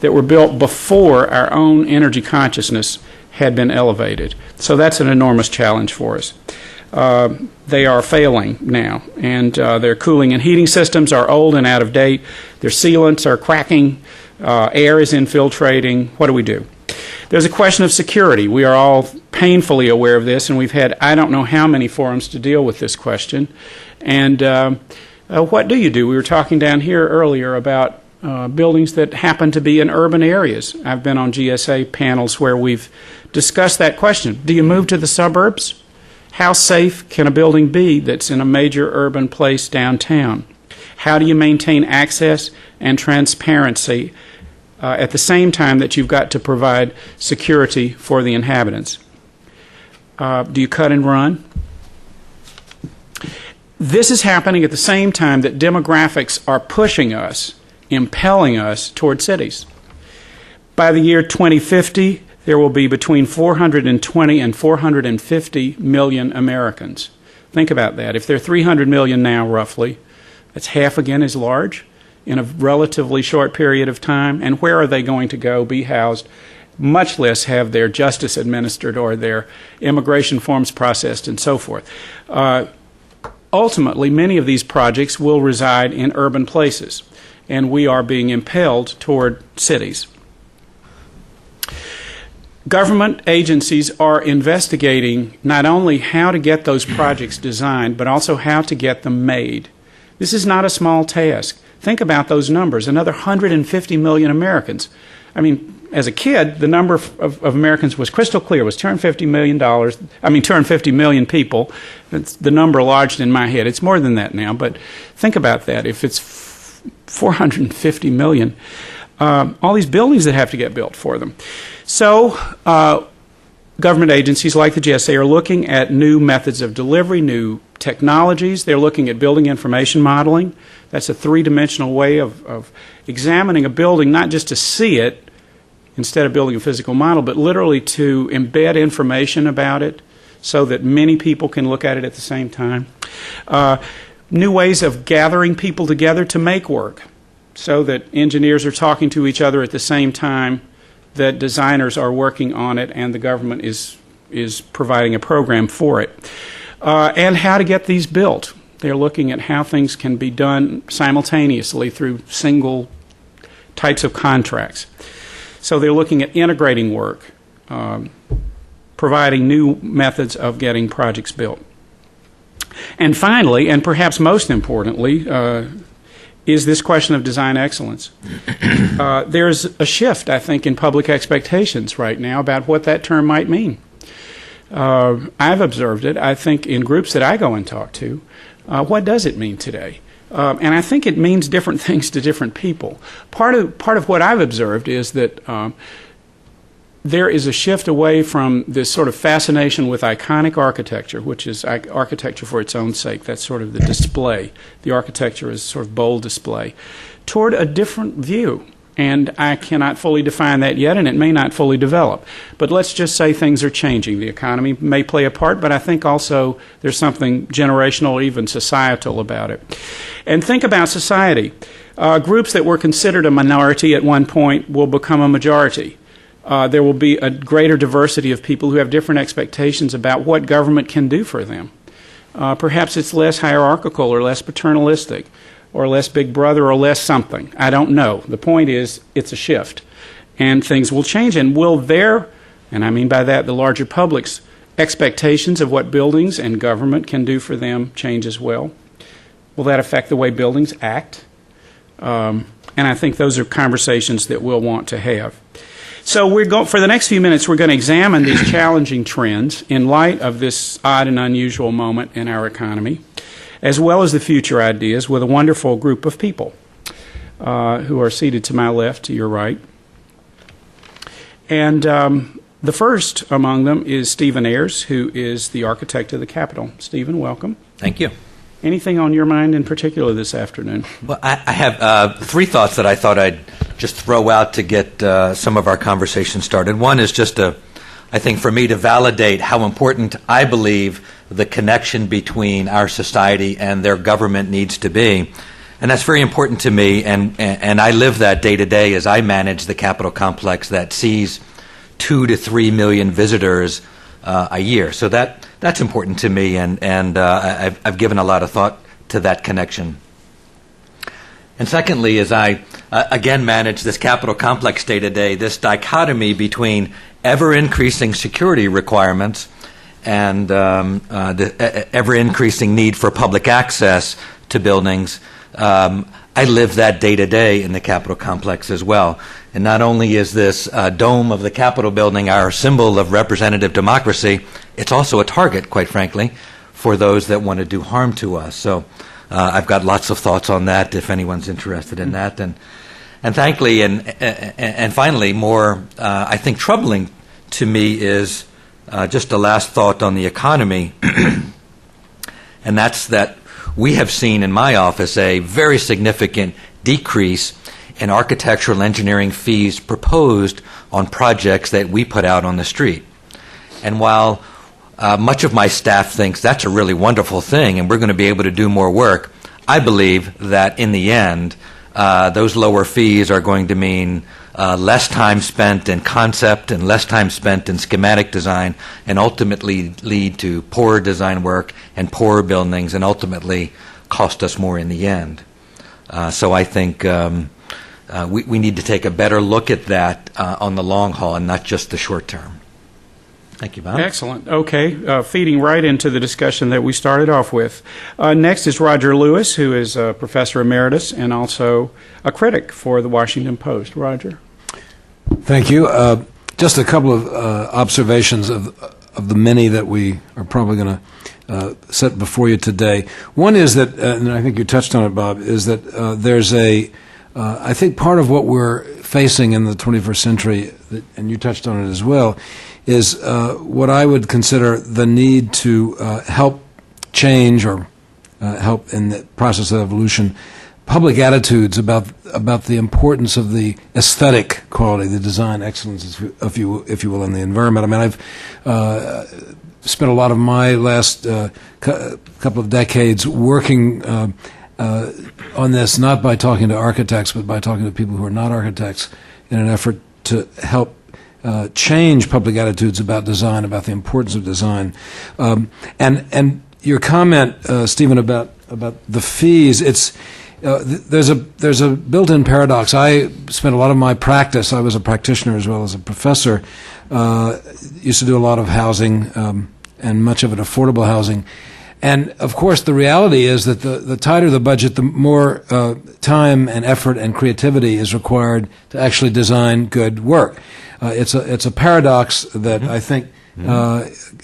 that were built before our own energy consciousness had been elevated. So that's an enormous challenge for us. They are failing now, and their cooling and heating systems are old and out of date. Their sealants are cracking. Air is infiltrating. What do? There's a question of security. We are all painfully aware of this, and we've had I don't know how many forums to deal with this question. And what do? We were talking down here earlier about buildings that happen to be in urban areas. I've been on GSA panels where we've discussed that question. Do you move to the suburbs? How safe can a building be that's in a major urban place downtown? How do you maintain access and transparency at the same time that you've got to provide security for the inhabitants? Do you cut and run? This is happening at the same time that demographics are pushing us, impelling us toward cities. By the year 2050, there will be between 420 and 450 million Americans. Think about that. If there are 300 million now, roughly, that's half again as large in a relatively short period of time. And where are they going to go, be housed, much less have their justice administered or their immigration forms processed and so forth? Ultimately, many of these projects will reside in urban places, and we are being impelled toward cities. Government agencies are investigating not only how to get those projects designed, but also how to get them made. This is not a small task. Think about those numbers, another 150 million Americans. I mean, as a kid, the number of Americans was crystal clear. It was 250 million people. It's the number lodged in my head. It's more than that now, but think about that. If it's 450 million, all these buildings that have to get built for them. So government agencies like the GSA are looking at new methods of delivery, new technologies. They're looking at building information modeling. That's a three-dimensional way of examining a building, not just to see it instead of building a physical model, but literally to embed information about it so that many people can look at it at the same time. New ways of gathering people together to make work so that engineers are talking to each other at the same time that designers are working on it and the government is providing a program for it. And how to get these built. They're looking at how things can be done simultaneously through single types of contracts. So they're looking at integrating work, providing new methods of getting projects built. And finally, and perhaps most importantly, is this question of design excellence. There's a shift, I think, in public expectations right now about what that term might mean. I've observed it, I think, in groups that I go and talk to. What does it mean today? And I think it means different things to different people. Part of what I've observed is that there is a shift away from this sort of fascination with iconic architecture, which is architecture for its own sake. That's sort of the display. The architecture is sort of bold display, toward a different view. And I cannot fully define that yet, and it may not fully develop. But let's just say things are changing. The economy may play a part, but I think also there's something generational or even societal about it. And think about society. Groups that were considered a minority at one point will become a majority. There will be a greater diversity of people who have different expectations about what government can do for them. Perhaps it's less hierarchical or less paternalistic or less big brother or less something. I don't know. The point is it's a shift, and things will change. And will their, and I mean by that the larger public's, expectations of what buildings and government can do for them change as well? Will that affect the way buildings act? And I think those are conversations that we'll want to have. So for the next few minutes, we're going to examine these challenging trends in light of this odd and unusual moment in our economy, as well as the future ideas with a wonderful group of people who are seated to my left, to your right. And the first among them is Stephen Ayers, who is the architect of the Capitol. Stephen, welcome. Thank you. Anything on your mind in particular this afternoon? Well, I have three thoughts that I thought I'd just throw out to get some of our conversation started. One is just I think for me to validate how important I believe the connection between our society and their government needs to be. And that's very important to me, and I live that day to day as I manage the Capitol complex that sees 2 to 3 million visitors a year. So that's important to me, and I've given a lot of thought to that connection. And secondly, as I again manage this Capitol complex day to day, this dichotomy between ever-increasing security requirements and the ever-increasing need for public access to buildings, I live that day to day in the Capitol complex as well. And not only is this dome of the Capitol building our symbol of representative democracy, it's also a target, quite frankly, for those that want to do harm to us. So I've got lots of thoughts on that if anyone's interested in that. And thankfully, and finally, more, I think, troubling to me is just a last thought on the economy, and that's that we have seen in my office a very significant decrease in architectural engineering fees proposed on projects that we put out on the street. And while much of my staff thinks that's a really wonderful thing and we're going to be able to do more work, I believe that in the end, those lower fees are going to mean less time spent in concept and less time spent in schematic design, and ultimately lead to poorer design work and poorer buildings, and ultimately cost us more in the end. So I think we need to take a better look at that on the long haul and not just the short term. Thank you, Bob. Excellent. Okay, feeding right into the discussion that we started off with. Next is Roger Lewis, who is a professor emeritus and also a critic for the Washington Post. Roger. Thank you. Just a couple of observations of the many that we are probably going to set before you today. One is that, and I think you touched on it, Bob, is that there's I think part of what we're facing in the 21st century, and you touched on it as well, is what I would consider the need to help change or help in the process of evolution public attitudes about the importance of the aesthetic quality, the design excellence, if you will, in the environment. I mean, I've spent a lot of my last couple of decades working on this, not by talking to architects, but by talking to people who are not architects, in an effort to help change public attitudes about design, about the importance of design. And your comment, Stephen, about the fees, it's there's a built-in paradox. I spent a lot of my practice, I was a practitioner as well as a professor, used to do a lot of housing, and much of it affordable housing. And, of course, the reality is that the tighter the budget, the more time and effort and creativity is required to actually design good work. It's a paradox that I think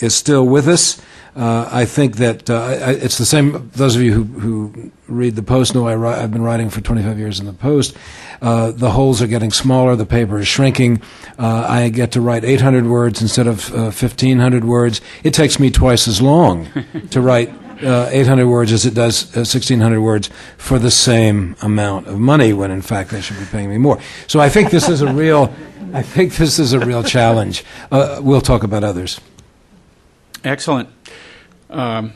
is still with us. I think that it's the same. Those of you who read the Post know I've been writing for 25 years in the Post. The holes are getting smaller. The paper is shrinking. I get to write 800 words instead of 1,500 words. It takes me twice as long to write 800 words as it does 1,600 words for the same amount of money, when in fact they should be paying me more. So I think this is a real. I think this is a real challenge. We'll talk about others. Excellent. Well,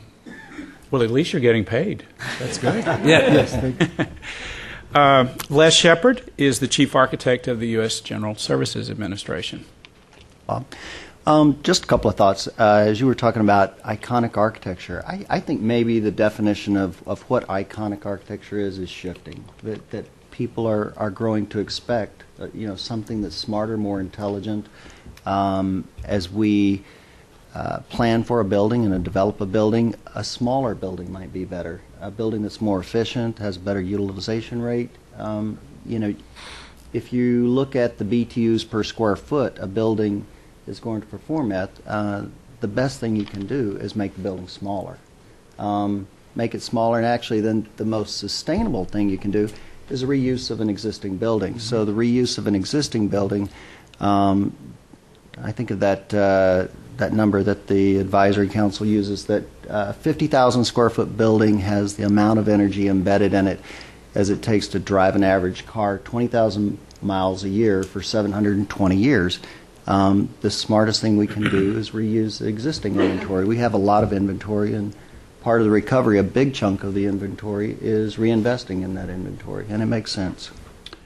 at least you're getting paid. That's good. Yes. Thank you. Les Shepard is the chief architect of the U.S. General Services Administration. Bob. Just a couple of thoughts. As you were talking about iconic architecture, I think maybe the definition of what iconic architecture is shifting. That people are growing to expect, something that's smarter, more intelligent. As we plan for a building and develop a building, a smaller building might be better. A building that's more efficient, has a better utilization rate. If you look at the BTUs per square foot a building is going to perform at, the best thing you can do is make the building smaller. Make it smaller, and actually then the most sustainable thing you can do is a reuse of an existing building. Mm-hmm. So the reuse of an existing building, I think of that number that the advisory council uses, that 50,000 square foot building has the amount of energy embedded in it as it takes to drive an average car 20,000 miles a year for 720 years. The smartest thing we can do is reuse the existing inventory. We have a lot of inventory in part of the recovery, a big chunk of the inventory, is reinvesting in that inventory, and it makes sense.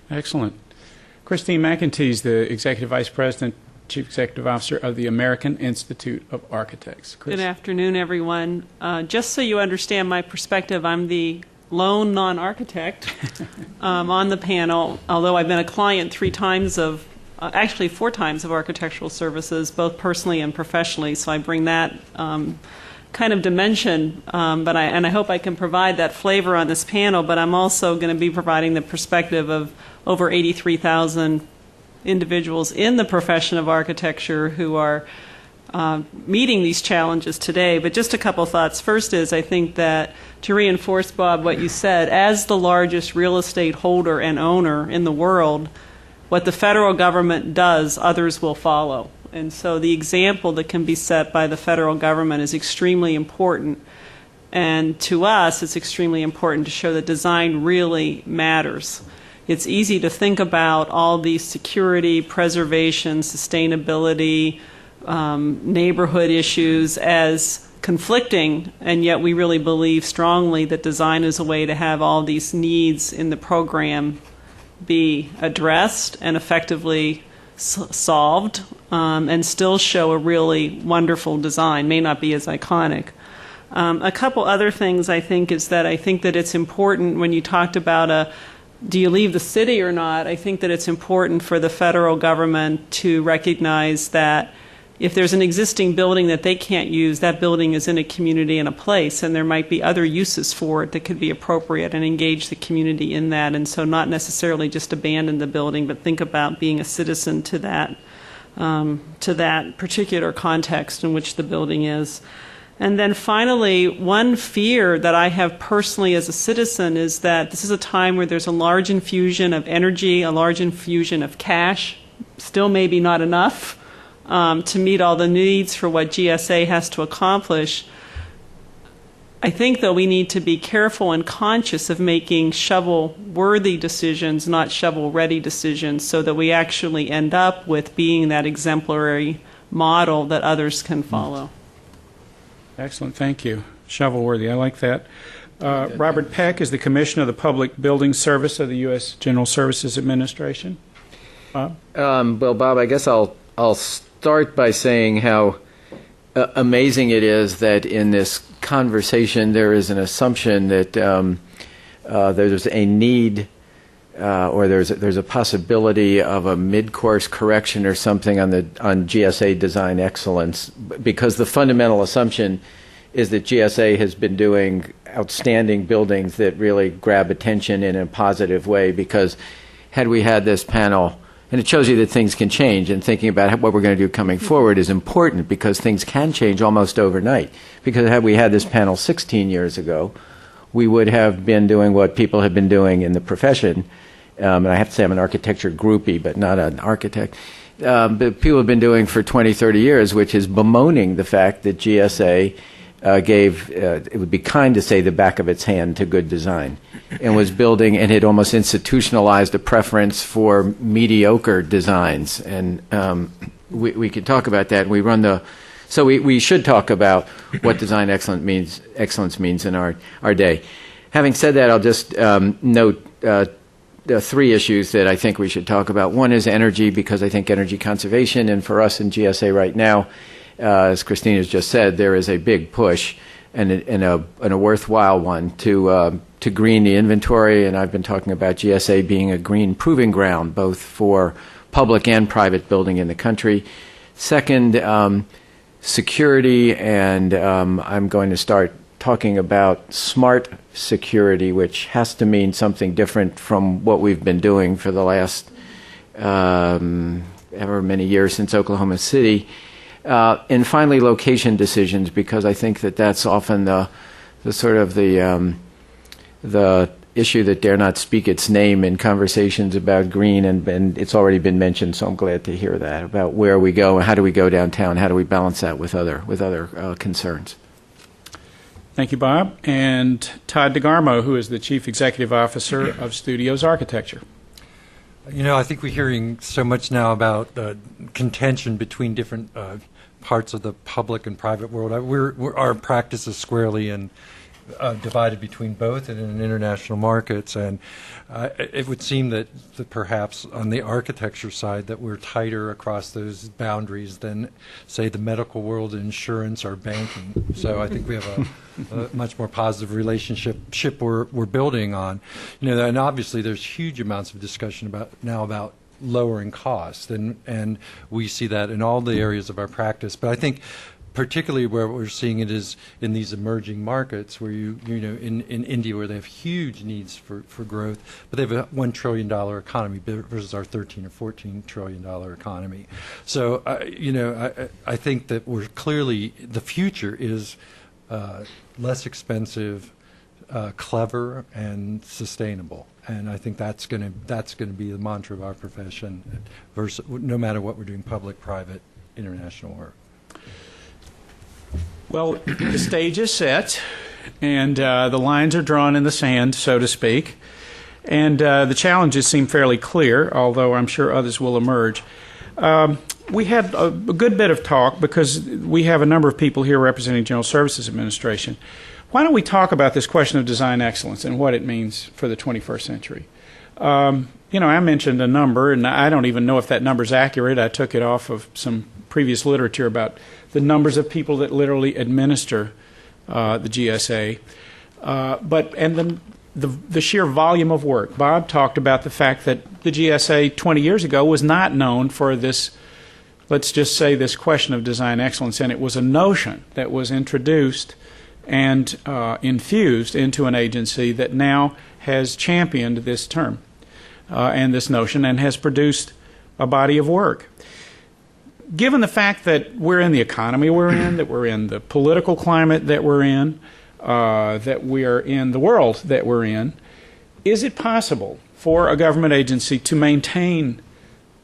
Excellent. Christine McEntee is the Executive Vice President, Chief Executive Officer of the American Institute of Architects. Chris? Good afternoon, everyone. Just so you understand my perspective, I'm the lone non-architect on the panel, although I've been a client 3 times of, actually 4 times of architectural services, both personally and professionally, so I bring that kind of dimension, and I hope I can provide that flavor on this panel, but I'm also going to be providing the perspective of over 83,000 individuals in the profession of architecture who are meeting these challenges today. But just a couple thoughts. First is, I think that to reinforce, Bob, what you said, as the largest real estate holder and owner in the world, what the federal government does, others will follow. And so the example that can be set by the federal government is extremely important. And to us, it's extremely important to show that design really matters. It's easy to think about all these security, preservation, sustainability, neighborhood issues as conflicting, and yet we really believe strongly that design is a way to have all these needs in the program be addressed and effectively solved, and still show a really wonderful design. May not be as iconic. A couple other things I think is that I think that it's important when you talked about do you leave the city or not, I think that it's important for the federal government to recognize that if there's an existing building that they can't use, that building is in a community and a place, and there might be other uses for it that could be appropriate, and engage the community in that. And so not necessarily just abandon the building, but think about being a citizen to that particular context in which the building is. And then finally, one fear that I have personally as a citizen is that this is a time where there's a large infusion of energy, a large infusion of cash, still maybe not enough, to meet all the needs for what GSA has to accomplish. I think, though, we need to be careful and conscious of making shovel-worthy decisions, not shovel-ready decisions, so that we actually end up with being that exemplary model that others can follow. Excellent. Thank you. Shovel-worthy. I like that. Robert Peck is the Commissioner of the Public Building Service of the U.S. General Services Administration. Bob? Well, Bob, I guess I'll start by saying how amazing it is that in this conversation there is an assumption that there's a need or there's a possibility of a mid-course correction or something on GSA design excellence, because the fundamental assumption is that GSA has been doing outstanding buildings that really grab attention in a positive way. Because had we had this panel, and it shows you that things can change, and thinking about what we're going to do coming forward is important, because things can change almost overnight. Because had we had this panel 16 years ago, we would have been doing what people have been doing in the profession. And I have to say I'm an architecture groupie, but not an architect. But people have been doing for 20, 30 years, which is bemoaning the fact that GSA gave, it would be kind to say, the back of its hand to good design, and was building, and had almost institutionalized a preference for mediocre designs. And we could talk about that. So we should talk about what design excellence means in our day. Having said that, I'll just note the 3 issues that I think we should talk about. One is energy, because I think energy conservation, and for us in GSA right now, as Christine has just said, there is a big push and a worthwhile one to green the inventory. And I've been talking about GSA being a green proving ground, both for public and private building in the country. Second, security, and I'm going to start talking about smart security, which has to mean something different from what we've been doing for the last ever many years since Oklahoma City. And finally, location decisions, because I think that that's often the sort of the issue that dare not speak its name in conversations about green, and it's already been mentioned, so I'm glad to hear that, about where we go and how do we go downtown, how do we balance that with other concerns. Thank you, Bob. And Todd DeGarmo, who is the Chief Executive Officer of Studios Architecture. You know, I think we're hearing so much now about contention between different parts of the public and private world. Our practice is squarely divided between both and in international markets, and it would seem that perhaps on the architecture side that we're tighter across those boundaries than, say, the medical world, insurance, or banking. So I think we have a much more positive relationship we're building on. You know, and obviously there's huge amounts of discussion about lowering costs, and we see that in all the areas of our practice. But I think particularly where we're seeing it is in these emerging markets where you know, in India, where they have huge needs for growth, but they have a $1 trillion economy versus our $13 or $14 trillion economy. So, you know, I think that we're clearly, the future is less expensive, clever, and sustainable. And I think that's going to be the mantra of our profession, versus, no matter what we're doing, public, private, international work. Well, the stage is set, and the lines are drawn in the sand, so to speak, and the challenges seem fairly clear, although I'm sure others will emerge. We had a good bit of talk because we have a number of people here representing General Services Administration. Why don't we talk about this question of design excellence and what it means for the 21st century? You know, I mentioned a number, and I don't even know if that number's accurate. I took it off of some previous literature about the numbers of people that literally administer the GSA, and then the sheer volume of work. Bob talked about the fact that the GSA 20 years ago was not known for this, let's just say, this question of design excellence, and it was a notion that was introduced and infused into an agency that now has championed this term and this notion and has produced a body of work. Given the fact that we're in the economy we're in, that we're in the political climate that we're in, that we are in the world that we're in, is it possible for a government agency to maintain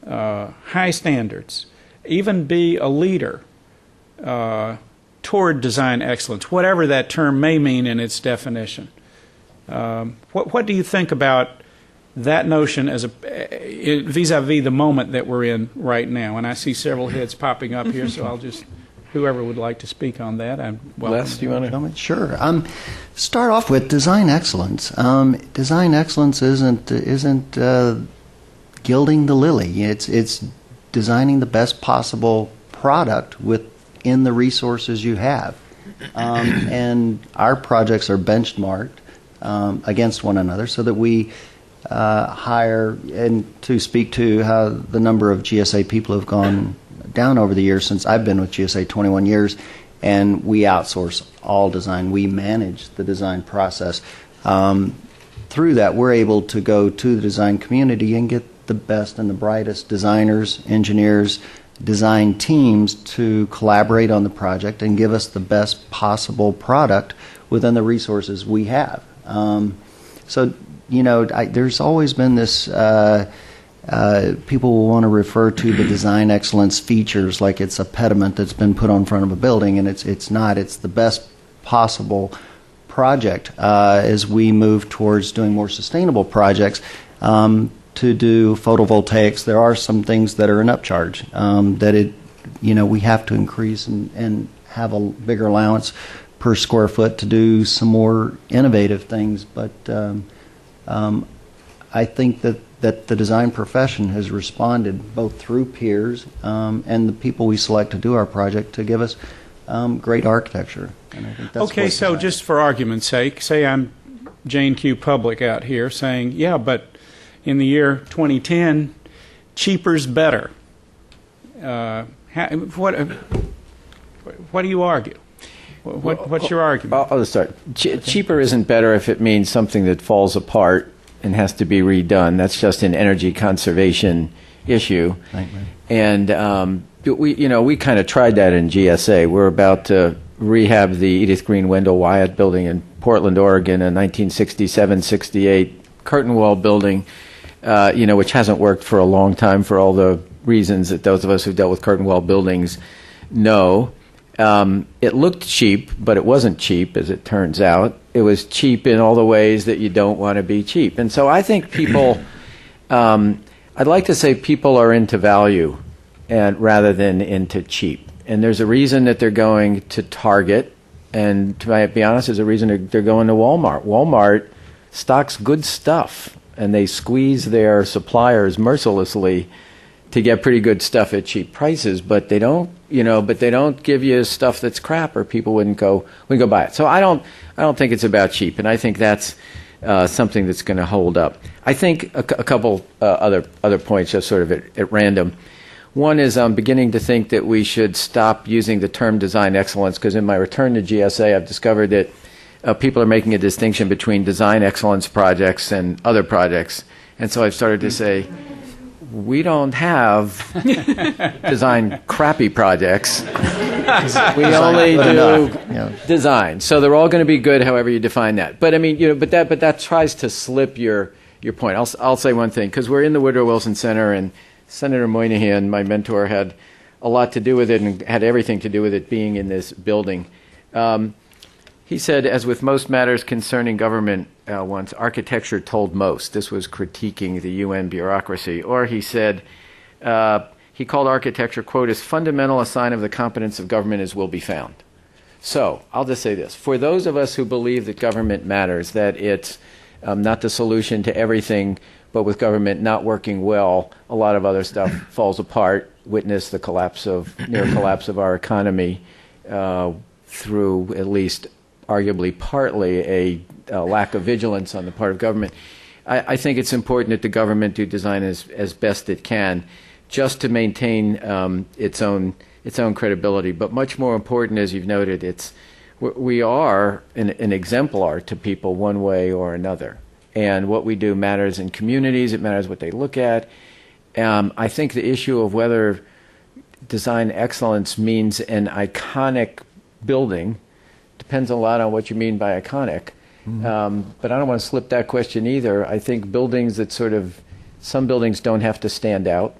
high standards, even be a leader toward design excellence, whatever that term may mean in its definition? What do you think about that notion as vis-a-vis the moment that we're in right now? And I see several heads popping up here, so I'll just, whoever would like to speak on that, I'm welcome. Les, do you want to? Sure. Start off with design excellence. Design excellence isn't gilding the lily. It's designing the best possible product within the resources you have. And our projects are benchmarked against one another so that we hire, and to speak to how the number of GSA people have gone down over the years since I've been with GSA 21 years, and we outsource all design. We manage the design process. Through that, we're able to go to the design community and get the best and the brightest designers, engineers, design teams to collaborate on the project and give us the best possible product within the resources we have. So, you know, there's always been this, people will want to refer to the design excellence features like it's a pediment that's been put on front of a building, and it's not. It's the best possible project as we move towards doing more sustainable projects. To do photovoltaics, there are some things that are an upcharge that we have to increase and have a bigger allowance per square foot to do some more innovative things. But I think that the design profession has responded both through peers and the people we select to do our project to give us great architecture. And I think that's Okay, so just for argument's sake, say I'm Jane Q. Public out here saying, yeah, but in the year 2010, cheaper's better. What do you argue? What's your argument? I'll just start. Cheaper isn't better if it means something that falls apart and has to be redone. That's just an energy conservation issue. Thank you. And we kind of tried that in GSA. We're about to rehab the Edith Green Wendell Wyatt building in Portland, Oregon, a 1967-68 curtain wall building, which hasn't worked for a long time for all the reasons that those of us who've dealt with curtain wall buildings know. It looked cheap, but it wasn't cheap, as it turns out. It was cheap in all the ways that you don't want to be cheap. And so I think people, I'd like to say people are into value and rather than into cheap. And there's a reason that they're going to Target, and to be honest, there's a reason they're going to Walmart. Walmart stocks good stuff, and they squeeze their suppliers mercilessly to get pretty good stuff at cheap prices, but they don't, but they don't give you stuff that's crap, or people wouldn't go buy it. So I don't think it's about cheap, and I think that's something that's going to hold up. I think a couple other points, just sort of at random. One is I'm beginning to think that we should stop using the term design excellence, because in my return to GSA, I've discovered that people are making a distinction between design excellence projects and other projects. And so I've started to say, we don't have design crappy projects. We only do design. So they're all going to be good, however you define that. But I mean, but that tries to slip your point. I'll say one thing, because we're in the Woodrow Wilson Center, and Senator Moynihan, my mentor, had a lot to do with it and had everything to do with it being in this building. He said, as with most matters concerning government once, architecture told most. This was critiquing the UN bureaucracy. Or he said, he called architecture, quote, as fundamental a sign of the competence of government as will be found. So I'll just say this. For those of us who believe that government matters, that it's not the solution to everything, but with government not working well, a lot of other stuff falls apart. Witness the near collapse of our economy through at least arguably partly a lack of vigilance on the part of government. I think it's important that the government do design as best it can, just to maintain its own credibility. But much more important, as you've noted, we are an exemplar to people one way or another. And what we do matters in communities. It matters what they look at. I think the issue of whether design excellence means an iconic building depends a lot on what you mean by iconic. But I don't want to slip that question either. I think buildings that some buildings don't have to stand out,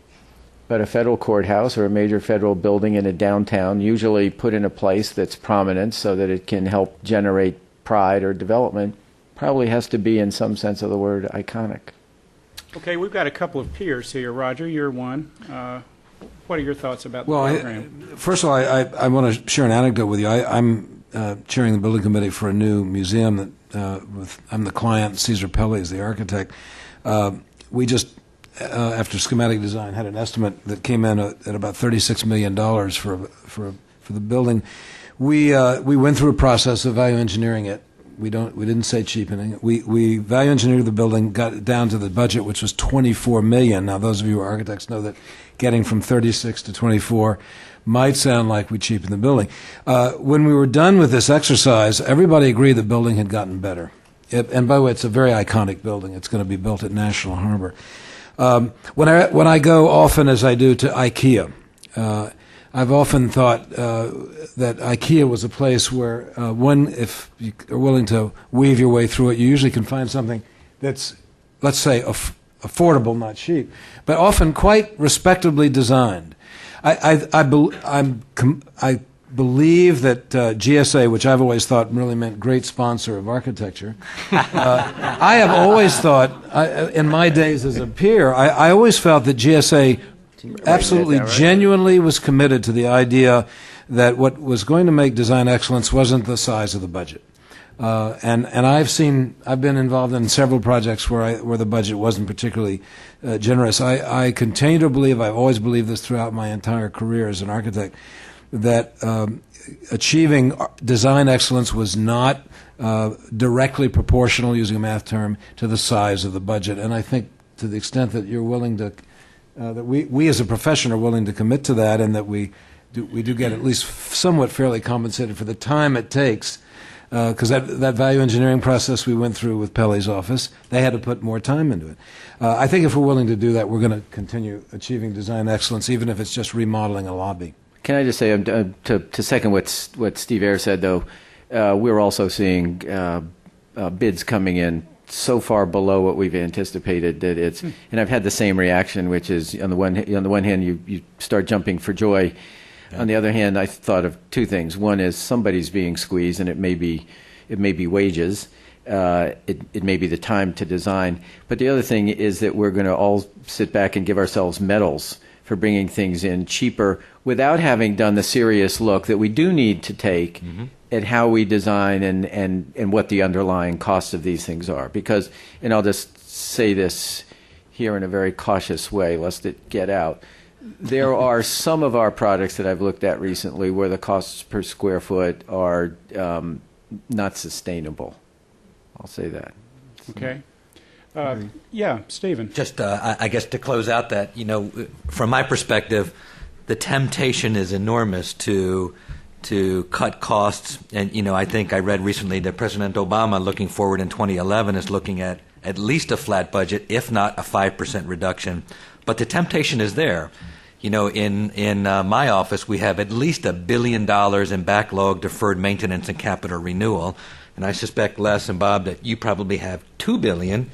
but a federal courthouse or a major federal building in a downtown, usually put in a place that's prominent so that it can help generate pride or development, probably has to be, in some sense of the word, iconic. Okay, we've got a couple of peers here. Roger, you're one. What are your thoughts about the program? First of all, I want to share an anecdote with you. I'm chairing the building committee for a new museum that I'm the client. Cesar Pelli is the architect. We just, after schematic design, had an estimate that came in at about $36 million for the building. We went through a process of value engineering it. We didn't say cheapening. We value engineered the building, got it down to the budget, which was $24 million. Now, those of you who are architects know that getting from 36 to 24 might sound like we cheapened the building. When we were done with this exercise, everybody agreed the building had gotten better. And by the way, it's a very iconic building. It's going to be built at National Harbor. When I go often, as I do, to IKEA, I've often thought that IKEA was a place where if you are willing to weave your way through it, you usually can find something that's, let's say, affordable, not cheap, but often quite respectably designed. I believe that GSA, which I've always thought really meant great sponsor of architecture, I have always thought, in my days as a peer, I always felt that GSA absolutely genuinely was committed to the idea that what was going to make design excellence wasn't the size of the budget. And I've been involved in several projects where the budget wasn't particularly generous. I continue to believe, I've always believed this throughout my entire career as an architect, that achieving design excellence was not directly proportional, using a math term, to the size of the budget. And I think to the extent that you're willing to that we as a profession are willing to commit to that, and that we do get at least somewhat fairly compensated for the time it takes, because that value engineering process we went through with Pelli's office, they had to put more time into it. I think if we're willing to do that, we're going to continue achieving design excellence, even if it's just remodeling a lobby. Can I just say, to second what Steve Ayers said, though, we're also seeing bids coming in so far below what we've anticipated that it's, and I've had the same reaction, which is on the one hand you start jumping for joy. Yeah. On the other hand, I thought of two things. One is somebody's being squeezed, and it may be wages, it may be the time to design. But the other thing is that we're going to all sit back and give ourselves medals for bringing things in cheaper without having done the serious look that we do need to take at how we design and what the underlying costs of these things are. Because, and I'll just say this here in a very cautious way, lest it get out, there are some of our products that I've looked at recently where the costs per square foot are not sustainable. I'll say that. Okay. Yeah, Stephen. Just, I guess, to close out that, from my perspective, the temptation is enormous to cut costs. And, I think I read recently that President Obama, looking forward in 2011, is looking at least a flat budget, if not a 5% reduction. But the temptation is there. In my office, we have at least $1 billion in backlog deferred maintenance and capital renewal. And I suspect, Les and Bob, that you probably have $2 billion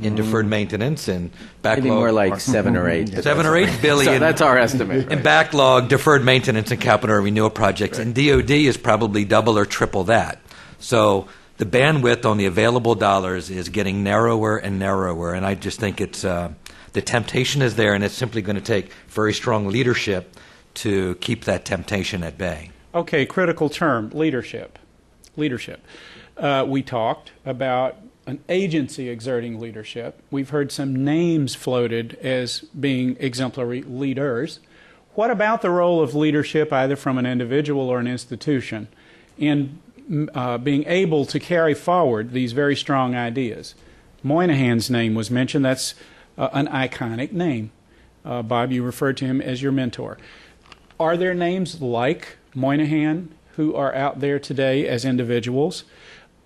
in deferred maintenance and backlog. Maybe more like 7 or 8. 7 or 8 billion. So that's our estimate. In backlog, deferred maintenance and capital renewal projects. And DOD is probably double or triple that. So the bandwidth on the available dollars is getting narrower and narrower. And I just think it's the temptation is there, and it's simply going to take very strong leadership to keep that temptation at bay. Okay, critical term, leadership. We talked about an agency exerting leadership. We've heard some names floated as being exemplary leaders. What about the role of leadership, either from an individual or an institution, in being able to carry forward these very strong ideas? Moynihan's name was mentioned. That's an iconic name. Bob, you referred to him as your mentor. Are there names like Moynihan who are out there today as individuals?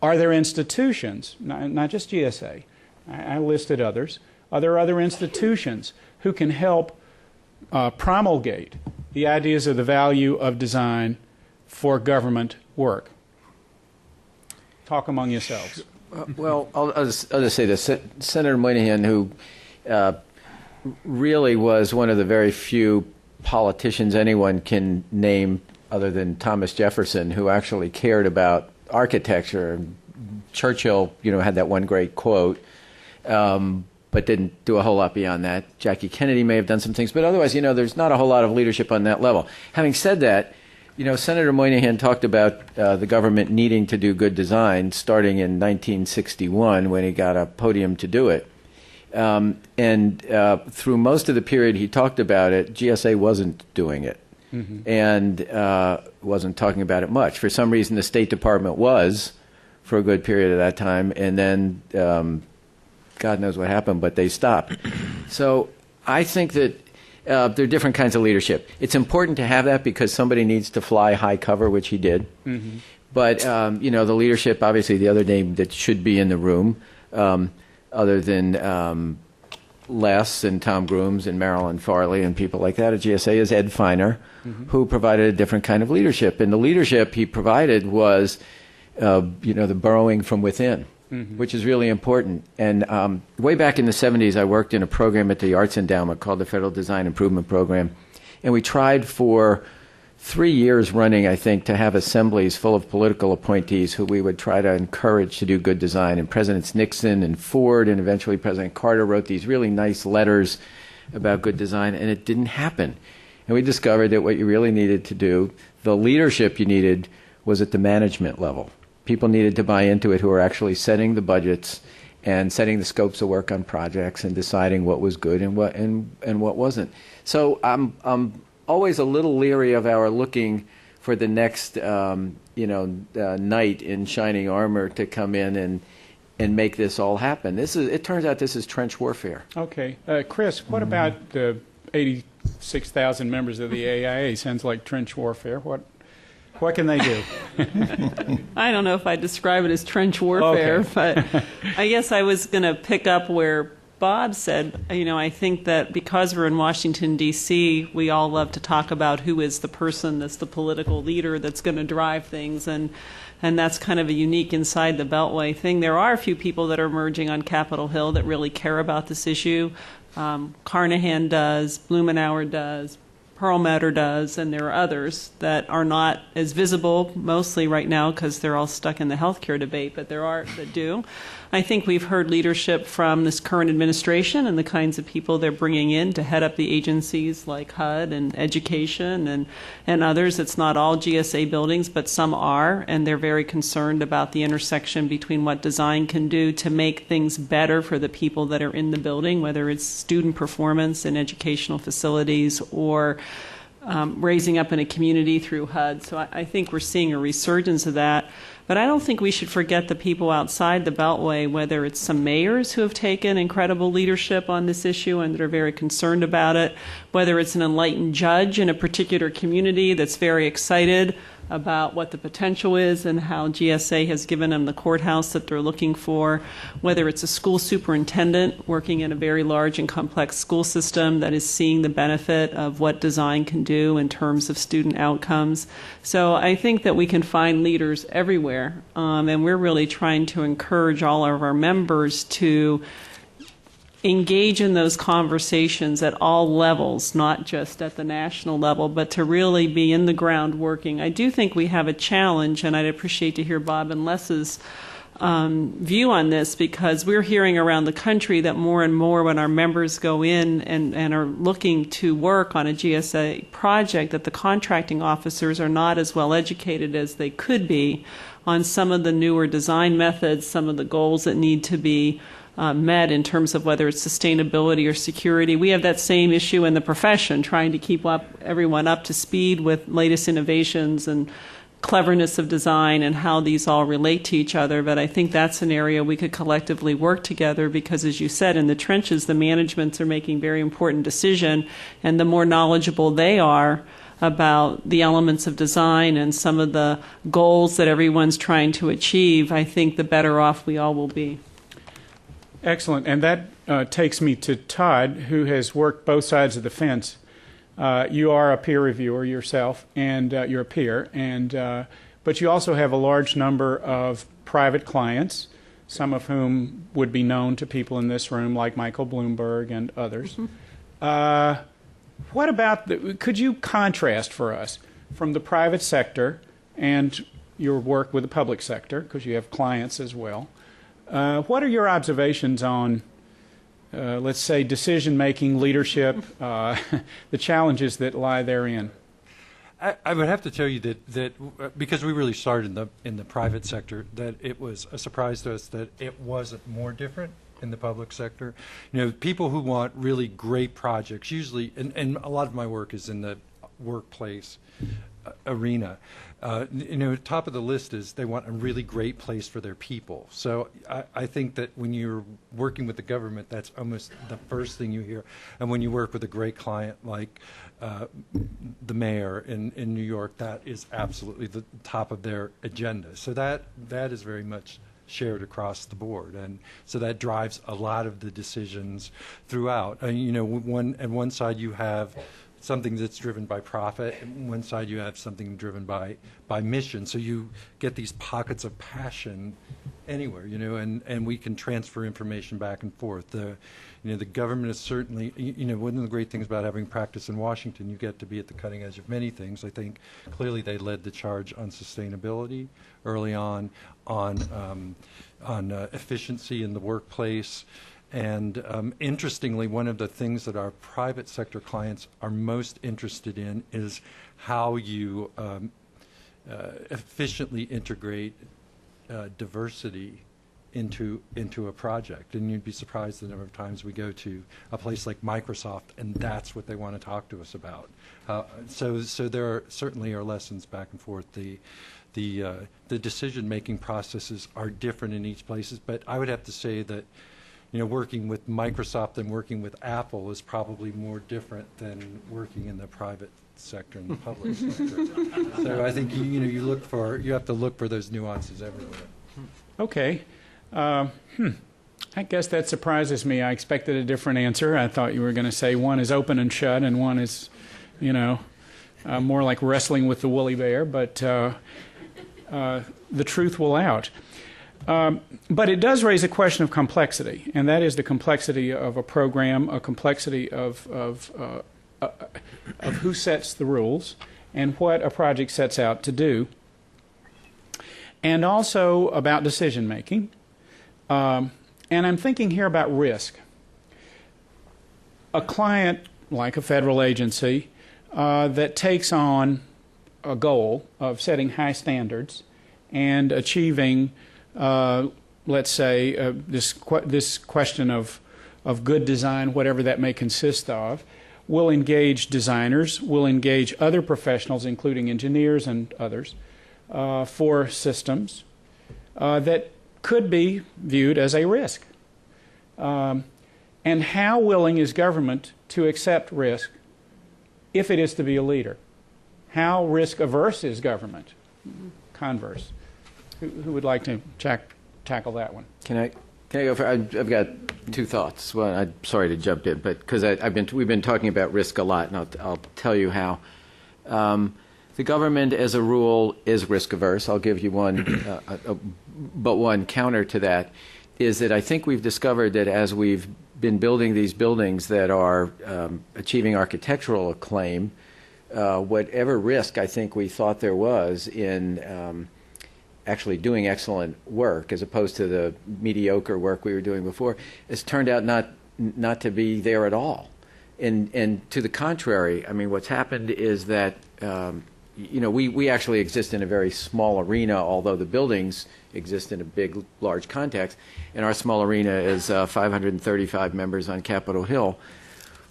Are there institutions, not just GSA, I listed others, are there other institutions who can help promulgate the ideas of the value of design for government work? Talk among yourselves. Well, I'll just say this. Senator Moynihan, who really was one of the very few politicians anyone can name other than Thomas Jefferson, who actually cared about architecture. Churchill, had that one great quote, but didn't do a whole lot beyond that. Jackie Kennedy may have done some things, but otherwise, there's not a whole lot of leadership on that level. Having said that, Senator Moynihan talked about the government needing to do good design starting in 1961 when he got a podium to do it. And through most of the period he talked about it, GSA wasn't doing it. And wasn't talking about it much. For some reason, the State Department was for a good period of that time, and then God knows what happened, but they stopped. So I think that there are different kinds of leadership. It's important to have that because somebody needs to fly high cover, which he did. But, the leadership, obviously the other name that should be in the room, other than Les and Tom Grooms and Marilyn Farley and people like that at GSA, is Ed Feiner, who provided a different kind of leadership. And the leadership he provided was, the borrowing from within, which is really important. And way back in the 70s, I worked in a program at the Arts Endowment called the Federal Design Improvement Program. And we tried for 3 years running, I think, to have assemblies full of political appointees who we would try to encourage to do good design. And Presidents Nixon and Ford and eventually President Carter wrote these really nice letters about good design, and it didn't happen. And we discovered that what you really needed to do, the leadership you needed, was at the management level. People needed to buy into it who were actually setting the budgets and setting the scopes of work on projects and deciding what was good and what wasn't. So I'm always a little leery of our looking for the next, knight in shining armor to come in and make this all happen. It turns out this is trench warfare. Okay. Chris, what about the 86,000 members of the AIA? Sounds like trench warfare. What can they do? I don't know if I'd describe it as trench warfare, but I guess I was going to pick up where Bob said, I think that because we're in Washington, D.C., we all love to talk about who is the person that's the political leader that's going to drive things, and that's kind of a unique inside the Beltway thing. There are a few people that are emerging on Capitol Hill that really care about this issue. Carnahan does, Blumenauer does, Perlmutter does, and there are others that are not as visible, mostly right now because they're all stuck in the healthcare debate, but there are that do. I think we've heard leadership from this current administration and the kinds of people they're bringing in to head up the agencies like HUD and education and others. It's not all GSA buildings, but some are, and they're very concerned about the intersection between what design can do to make things better for the people that are in the building, whether it's student performance in educational facilities or raising up in a community through HUD. So I think we're seeing a resurgence of that. But I don't think we should forget the people outside the Beltway, whether it's some mayors who have taken incredible leadership on this issue and that are very concerned about it, whether it's an enlightened judge in a particular community that's very excited about what the potential is and how GSA has given them the courthouse that they're looking for, whether it's a school superintendent working in a very large and complex school system that is seeing the benefit of what design can do in terms of student outcomes. So I think that we can find leaders everywhere, and we're really trying to encourage all of our members to engage in those conversations at all levels, not just at the national level, but to really be in the ground working. I do think we have a challenge, and I'd appreciate to hear Bob and Les's view on this, because we're hearing around the country that more and more when our members go in and are looking to work on a GSA project, that the contracting officers are not as well educated as they could be on some of the newer design methods, some of the goals that need to be met in terms of whether it's sustainability or security. We have that same issue in the profession, trying to keep everyone up to speed with latest innovations and cleverness of design and how these all relate to each other. But I think that's an area we could collectively work together because, as you said, in the trenches, the managements are making very important decisions, and the more knowledgeable they are about the elements of design and some of the goals that everyone's trying to achieve, I think the better off we all will be. Excellent. And that takes me to Todd, who has worked both sides of the fence. You are a peer reviewer yourself, and you're a peer, but you also have a large number of private clients, some of whom would be known to people in this room, like Michael Bloomberg and others. What about could you contrast for us from the private sector and your work with the public sector, because you have clients as well? What are your observations on, let's say, decision-making, leadership, the challenges that lie therein? I would have to tell you that because we really started in the private sector, that it was a surprise to us that it wasn't more different in the public sector. You know, people who want really great projects, usually, and a lot of my work is in the workplace arena. Top of the list is they want a really great place for their people. So I think that when you're working with the government, that's almost the first thing you hear. And when you work with a great client like the mayor in New York, that is absolutely the top of their agenda. So that is very much shared across the board, and so that drives a lot of the decisions throughout. On one side you have something that's driven by profit, and one side you have something driven by mission. So you get these pockets of passion anywhere, and we can transfer information back and forth. The government is certainly, one of the great things about having practice in Washington, you get to be at the cutting edge of many things. I think clearly they led the charge on sustainability early on efficiency in the workplace. And interestingly, one of the things that our private sector clients are most interested in is how you efficiently integrate diversity into a project. And you'd be surprised the number of times we go to a place like Microsoft, and that's what they want to talk to us about. So there certainly are lessons back and forth. The decision-making processes are different in each place, but I would have to say that working with Microsoft and working with Apple is probably more different than working in the private sector and the public sector. So I think you have to look for those nuances everywhere. Okay. I guess that surprises me. I expected a different answer. I thought you were going to say one is open and shut and one is, more like wrestling with the woolly bear, but the truth will out. But it does raise a question of complexity, and that is the complexity of a program, a complexity of of who sets the rules and what a project sets out to do, and also about decision making. And I'm thinking here about risk. A client, like a federal agency, that takes on a goal of setting high standards and achieving, let's say, this question of good design, whatever that may consist of, will engage designers, will engage other professionals, including engineers and others, for systems that could be viewed as a risk. And how willing is government to accept risk if it is to be a leader? How risk averse is government? Converse. Who would like to tackle that one? Can I go for? I've got two thoughts. Well, I'm sorry to jump in, but because we've been talking about risk a lot, and I'll tell you how. The government, as a rule, is risk averse. I'll give you one, but one counter to that is that I think we've discovered that as we've been building these buildings that are achieving architectural acclaim, whatever risk I think we thought there was in actually doing excellent work as opposed to the mediocre work we were doing before, has turned out not to be there at all. And to the contrary, I mean, what's happened is that we actually exist in a very small arena, although the buildings exist in a big, large context. And our small arena is 535 members on Capitol Hill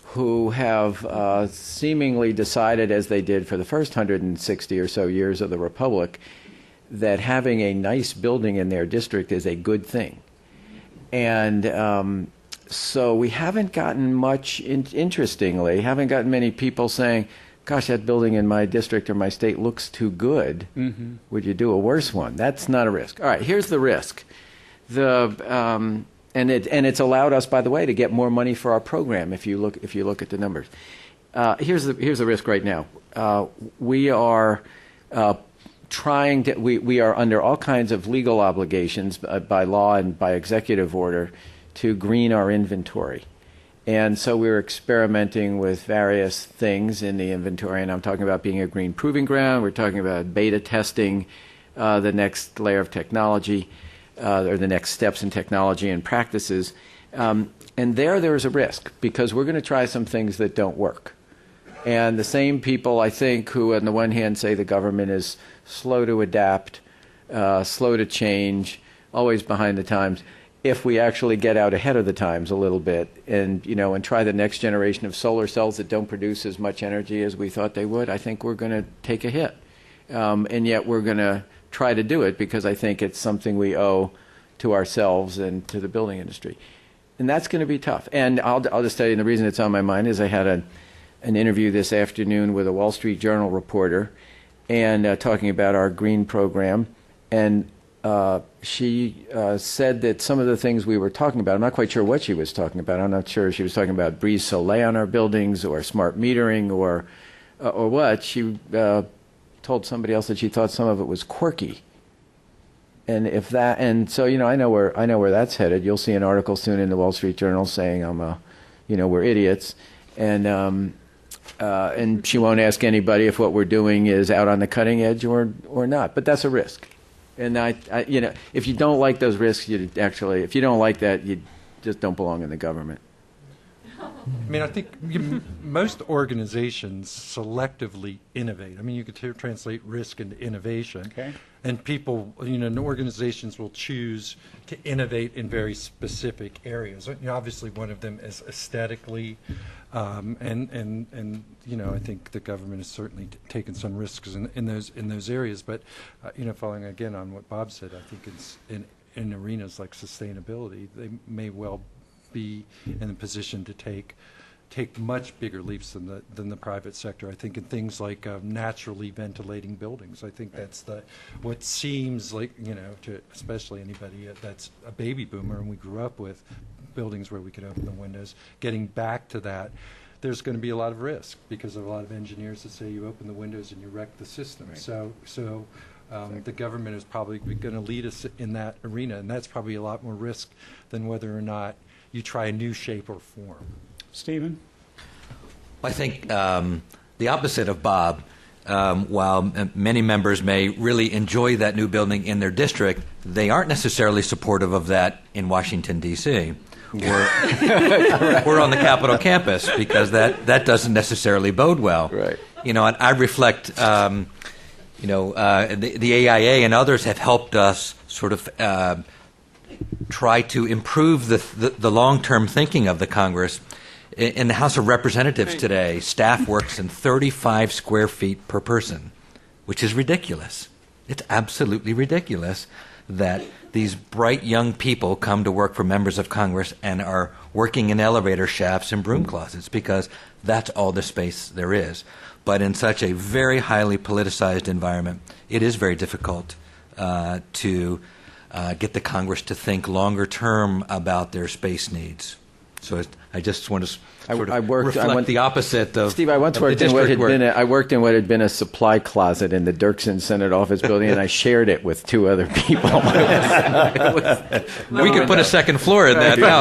who have seemingly decided, as they did for the first 160 or so years of the Republic, that having a nice building in their district is a good thing. And so we haven't gotten much, interestingly, haven't gotten many people saying, gosh, that building in my district or my state looks too good. Mm-hmm. Would you do a worse one? That's not a risk. All right, here's the risk. And it's allowed us, by the way, to get more money for our program if you look at the numbers. Here's the risk right now. We are we are under all kinds of legal obligations by law and by executive order to green our inventory. And so we're experimenting with various things in the inventory, and I'm talking about being a green proving ground. We're talking about beta testing the next layer of technology, or the next steps in technology and practices. And there is a risk, because we're going to try some things that don't work. And the same people, I think, who on the one hand say the government is slow to adapt, slow to change, always behind the times, if we actually get out ahead of the times a little bit and try the next generation of solar cells that don't produce as much energy as we thought they would, I think we're going to take a hit. And yet we're going to try to do it because I think it's something we owe to ourselves and to the building industry. And that's going to be tough. And I'll just tell you, the reason it's on my mind is I had an interview this afternoon with a Wall Street Journal reporter and talking about our green program. And she said that some of the things we were talking about, I'm not quite sure what she was talking about. I'm not sure if she was talking about Brise Soleil on our buildings or smart metering or what. She told somebody else that she thought some of it was quirky. And so I know where that's headed. You'll see an article soon in the Wall Street Journal saying we're idiots, and she won't ask anybody if what we're doing is out on the cutting edge or not. But that's a risk. And if you don't like those risks, if you don't like that, you just don't belong in the government. I mean, I think most organizations selectively innovate. I mean, you could translate risk into innovation. Okay. And people, organizations will choose to innovate in very specific areas. Obviously, one of them is aesthetically, and I think the government has certainly taken some risks in those areas. But following again on what Bob said, I think it's in arenas like sustainability, they may well be in a position to take much bigger leaps than the private sector. I think in things like naturally ventilating buildings. I think that's what seems like to especially anybody that's a baby boomer and we grew up with buildings where we could open the windows. Getting back to that, there's going to be a lot of risk because of a lot of engineers that say you open the windows and you wreck the system. Right. So the government is probably going to lead us in that arena, and that's probably a lot more risk than whether or not you try a new shape or form. Stephen? I think the opposite of Bob. While many members may really enjoy that new building in their district, they aren't necessarily supportive of that in Washington, D.C. We're on the Capitol campus because that doesn't necessarily bode well. Right. You know, and I reflect, the AIA and others have helped us sort of try to improve the long-term thinking of the Congress. In the House of Representatives today, staff works in 35 square feet per person, which is ridiculous. It's absolutely ridiculous that these bright young people come to work for members of Congress and are working in elevator shafts and broom closets because that's all the space there is. But in such a very highly politicized environment, it is very difficult to get the Congress to think longer term about their space needs. So I just want to reflect the opposite of Steve, I once worked in what had been a supply closet in the Dirksen Senate office building, and I shared it with two other people. We could put a second floor in that now.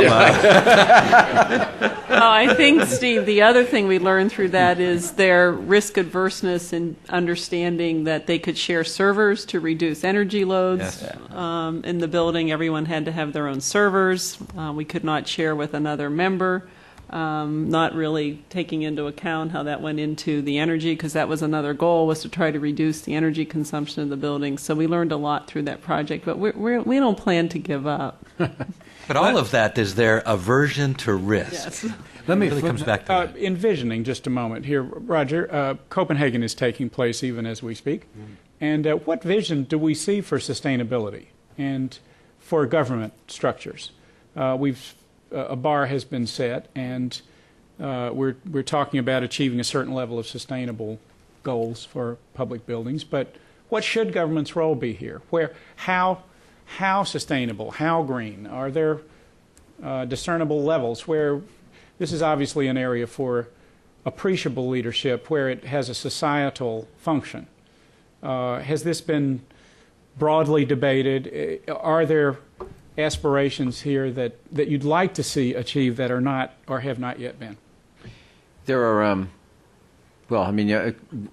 I think, Steve, the other thing we learned through that is their risk adverseness in understanding that they could share servers to reduce energy loads. Yes. In the building. Everyone had to have their own servers. We could not share with another member. Not really taking into account how that went into the energy, because that was another goal, was to try to reduce the energy consumption of the building. So we learned a lot through that project, but we don't plan to give up. But all of that is their aversion to risk. Yes. Let me It really comes back to that. Envisioning just a moment here, Roger, Copenhagen is taking place even as we speak. And what vision do we see for sustainability and for government structures? A bar has been set, and we're talking about achieving a certain level of sustainable goals for public buildings. But what should government's role be here? How sustainable? How green? Are there discernible levels where this is obviously an area for appreciable leadership, where it has a societal function? Has this been broadly debated? Are there aspirations here that you'd like to see achieved that are not or have not yet been? There are,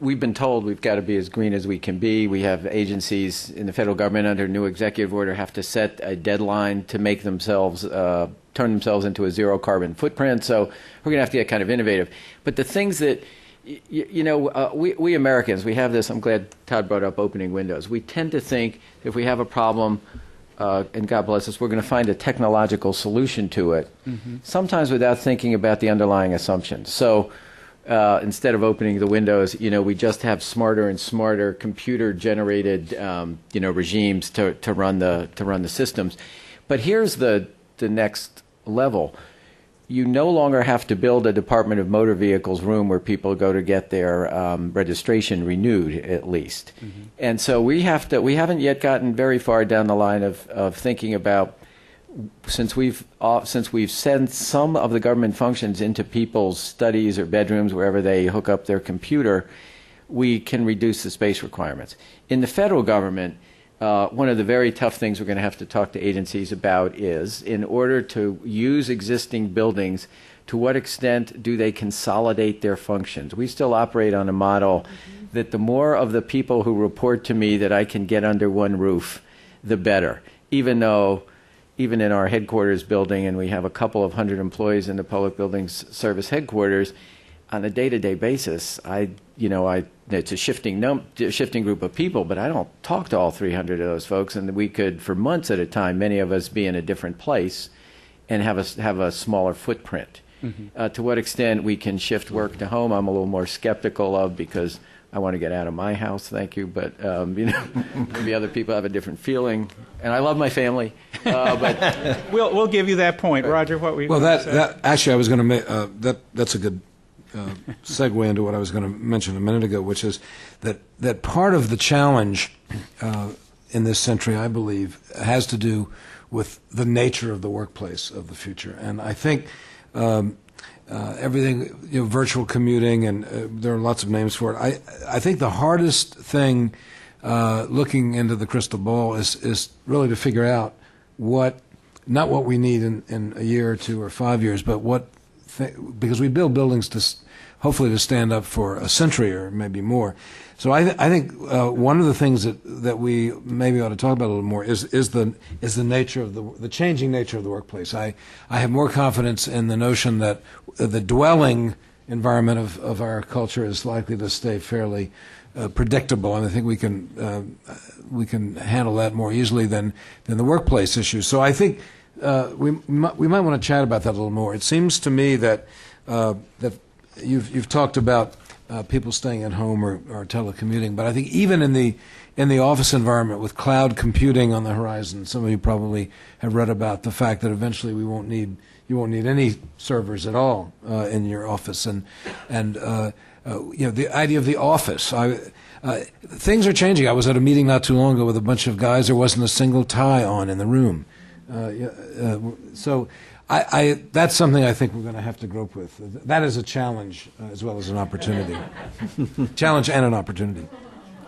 we've been told we've got to be as green as we can be. We have agencies in the federal government under new executive order have to set a deadline to make themselves, turn themselves into a zero carbon footprint. So we're going to have to get kind of innovative. But the things that, we Americans, we have this, I'm glad Todd brought up opening windows. We tend to think if we have a problem, and God bless us, we're going to find a technological solution to it, sometimes without thinking about the underlying assumptions. So instead of opening the windows, we just have smarter and smarter computer-generated, regimes to run the systems. But here's the next level. You no longer have to build a Department of Motor Vehicles room where people go to get their registration renewed, at least. And so we haven't yet gotten very far down the line of thinking about, since we've sent some of the government functions into people's studies or bedrooms, wherever they hook up their computer, we can reduce the space requirements. In the federal government, one of the very tough things we're going to have to talk to agencies about is, in order to use existing buildings, to what extent do they consolidate their functions? We still operate on a model that the more of the people who report to me that I can get under one roof, the better. Even in our headquarters building, and we have a couple of hundred employees in the Public Buildings Service headquarters, on a day-to-day basis, it's a shifting group of people, but I don't talk to all 300 of those folks, and we could, for months at a time, many of us be in a different place and have a smaller footprint. To what extent we can shift work to home, I'm a little more skeptical of, because I want to get out of my house, thank you, but maybe other people have a different feeling, and I love my family. But We'll give you that point, Roger. That actually, I was going to make that's a good segue into what I was going to mention a minute ago, which is that part of the challenge in this century, I believe, has to do with the nature of the workplace of the future. And I think everything, virtual commuting, and there are lots of names for it. I think the hardest thing, looking into the crystal ball, is really to figure out not what we need in a year or two or 5 years, but because we build buildings to hopefully to stand up for a century or maybe more. So I think one of the things that we maybe ought to talk about a little more is the nature of the changing nature of the workplace. I have more confidence in the notion that the dwelling environment of our culture is likely to stay fairly predictable, and I think we can handle that more easily than the workplace issues. So I think we might want to chat about that a little more. It seems to me that that you've talked about people staying at home or telecommuting, but I think even in the office environment with cloud computing on the horizon, some of you probably have read about the fact that eventually you won't need any servers at all in your office, and the idea of the office. Things are changing. I was at a meeting not too long ago with a bunch of guys. There wasn't a single tie on in the room. So that's something I think we're going to have to grope with. That is a challenge as well as an opportunity. Challenge and an opportunity.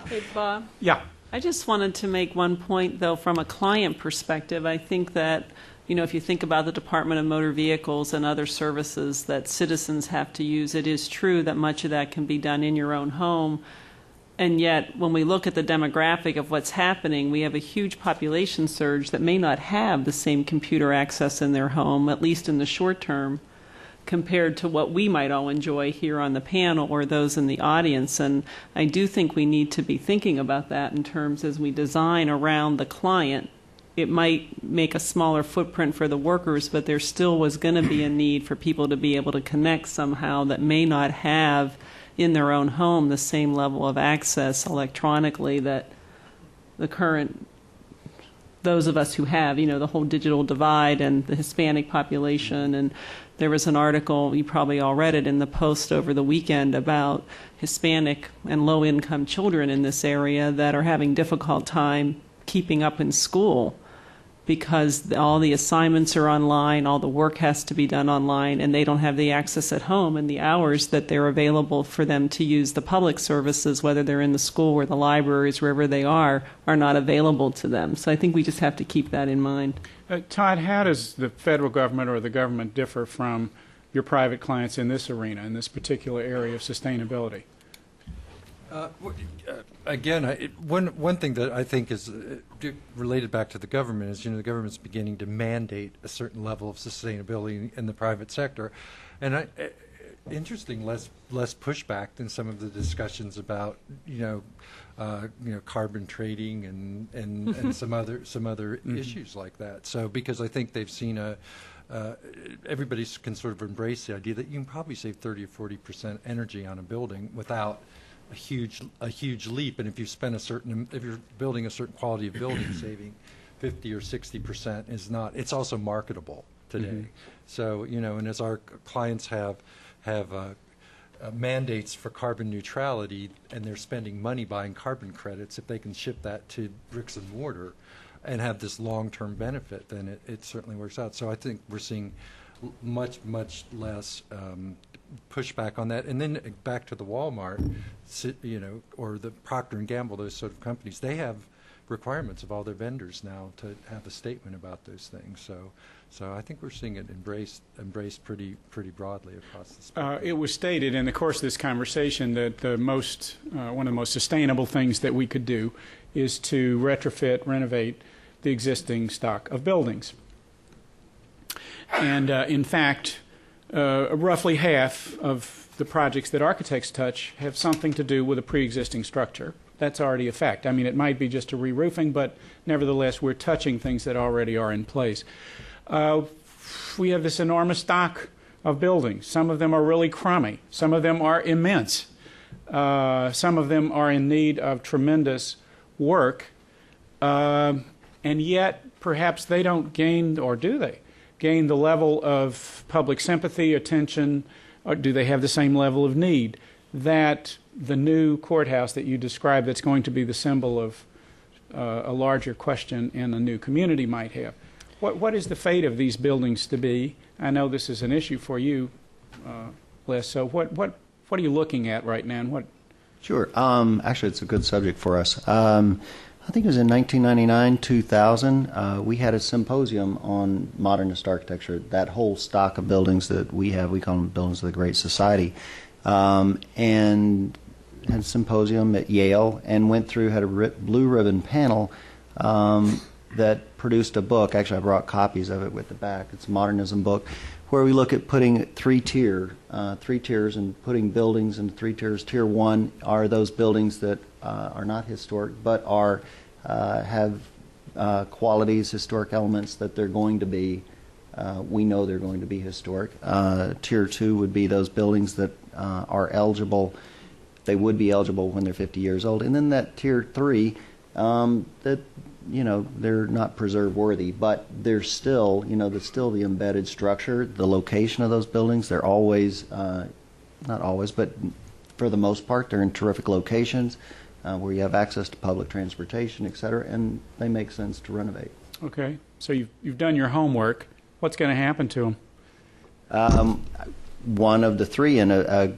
Hey, Bob. Yeah. I just wanted to make one point, though, from a client perspective. I think that, if you think about the Department of Motor Vehicles and other services that citizens have to use, it is true that much of that can be done in your own home. And yet, when we look at the demographic of what's happening, we have a huge population surge that may not have the same computer access in their home, at least in the short term, compared to what we might all enjoy here on the panel or those in the audience. And I do think we need to be thinking about that in terms as we design around the client. It might make a smaller footprint for the workers, but there still was going to be a need for people to be able to connect somehow that may not have in their own home the same level of access electronically that those of us who have, the whole digital divide and the Hispanic population. And there was an article, you probably all read it in the Post over the weekend, about Hispanic and low-income children in this area that are having difficult time keeping up in school because all the assignments are online, all the work has to be done online, and they don't have the access at home, and the hours that they're available for them to use the public services, whether they're in the school or the libraries, wherever they are not available to them. So I think we just have to keep that in mind. Todd, how does the federal government or the government differ from your private clients in this arena, in this particular area of sustainability? Again, one thing that I think is related back to the government is, the government's beginning to mandate a certain level of sustainability in the private sector, and interesting, less pushback than some of the discussions about carbon trading and some other issues like that. So because I think they've seen everybody can sort of embrace the idea that you can probably save 30 or 40% energy on a building without a huge leap, and if you're building a certain quality of building, saving 50 or 60% is not. It's also marketable today. Mm-hmm. So and as our clients have mandates for carbon neutrality, and they're spending money buying carbon credits, if they can ship that to bricks and mortar, and have this long-term benefit, then it certainly works out. So I think we're seeing much less pushback on that. And then back to the Walmart, or the Procter & Gamble, those sort of companies, they have requirements of all their vendors now to have a statement about those things. So I think we're seeing it embraced pretty broadly across the spectrum. It was stated in the course of this conversation that one of the most sustainable things that we could do is to renovate the existing stock of buildings. And in fact, roughly half of the projects that architects touch have something to do with a pre-existing structure. That's already a fact. I mean, it might be just a re-roofing, but nevertheless, we're touching things that already are in place. We have this enormous stock of buildings. Some of them are really crummy. Some of them are immense. Some of them are in need of tremendous work. And yet, perhaps they don't gain, or do they, gain the level of public sympathy, attention, or do they have the same level of need that the new courthouse that you described, that's going to be the symbol of a larger question in a new community, might have? What is the fate of these buildings to be? I know this is an issue for you, Les, so what are you looking at right now? And Sure. Actually, it's a good subject for us. I think it was in 1999, 2000, we had a symposium on modernist architecture. That whole stock of buildings that we have, we call them buildings of the Great Society. and had a symposium at Yale, and had a blue ribbon panel that produced a book. Actually, I brought copies of it with the back. It's a modernism book, where we look at putting three tiers and putting buildings into 3 tiers. Tier 1 are those buildings that are not historic, but have qualities, historic elements that they're going to be. We know they're going to be historic. Tier 2 would be those buildings that are eligible. They would be eligible when they're 50 years old. And then that Tier 3, that they're not preserve worthy, but they're still, there's still the embedded structure, the location of those buildings. They're always, not always, but for the most part, they're in terrific locations where you have access to public transportation, et cetera, and they make sense to renovate. Okay, so you've done your homework. What's going to happen to them? One of the 3, and a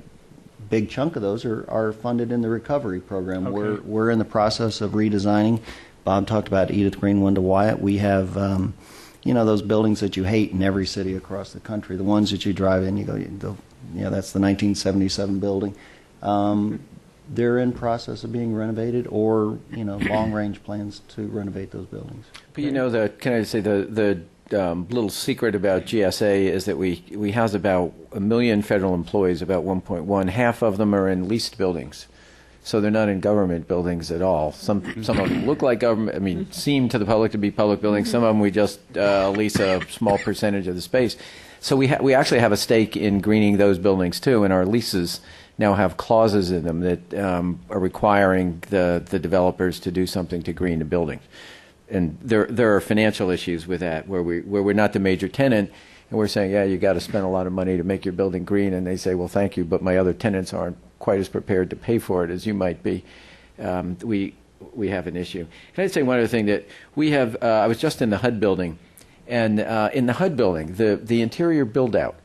big chunk of those are funded in the recovery program. Okay. We're in the process of redesigning. Bob talked about Edith Green, Wendell Wyatt. We have, those buildings that you hate in every city across the country. The ones that you drive in, you go, that's the 1977 building. They're in process of being renovated, or long-range plans to renovate those buildings. But can I say the little secret about GSA is that we house about 1 million federal employees, about 1.1. Half of them are in leased buildings. So they're not in government buildings at all. Some of them look like government, seem to the public to be public buildings. Some of them we just lease a small percentage of the space. So we actually have a stake in greening those buildings too, and our leases now have clauses in them that are requiring the developers to do something to green the building. And there are financial issues with that, where we're not the major tenant, and we're saying, yeah, you got to spend a lot of money to make your building green, and they say, well, thank you, but my other tenants aren't quite as prepared to pay for it as you might be. We have an issue. Can I say one other thing that we have? I was just in the HUD building, and in the HUD building, the interior build-out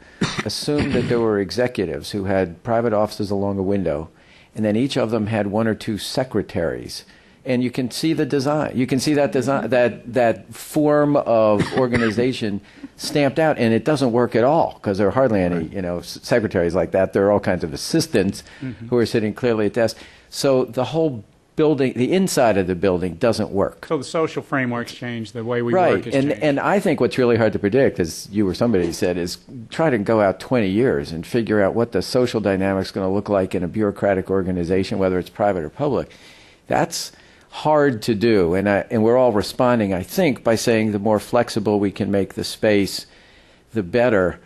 assumed that there were executives who had private offices along a window, and then each of them had 1 or 2 secretaries. And you can see the design. You can see that design, that form of organization stamped out, and it doesn't work at all because there are hardly any, secretaries like that. There are all kinds of assistants who are sitting clearly at desks. So the whole building, the inside of the building, doesn't work. So the social framework's changed, the way we right. work has changed. And I think what's really hard to predict, as you or somebody said, is try to go out 20 years and figure out what the social dynamic's going to look like in a bureaucratic organization, whether it's private or public. That's hard to do, and we're all responding, I think, by saying the more flexible we can make the space, the better.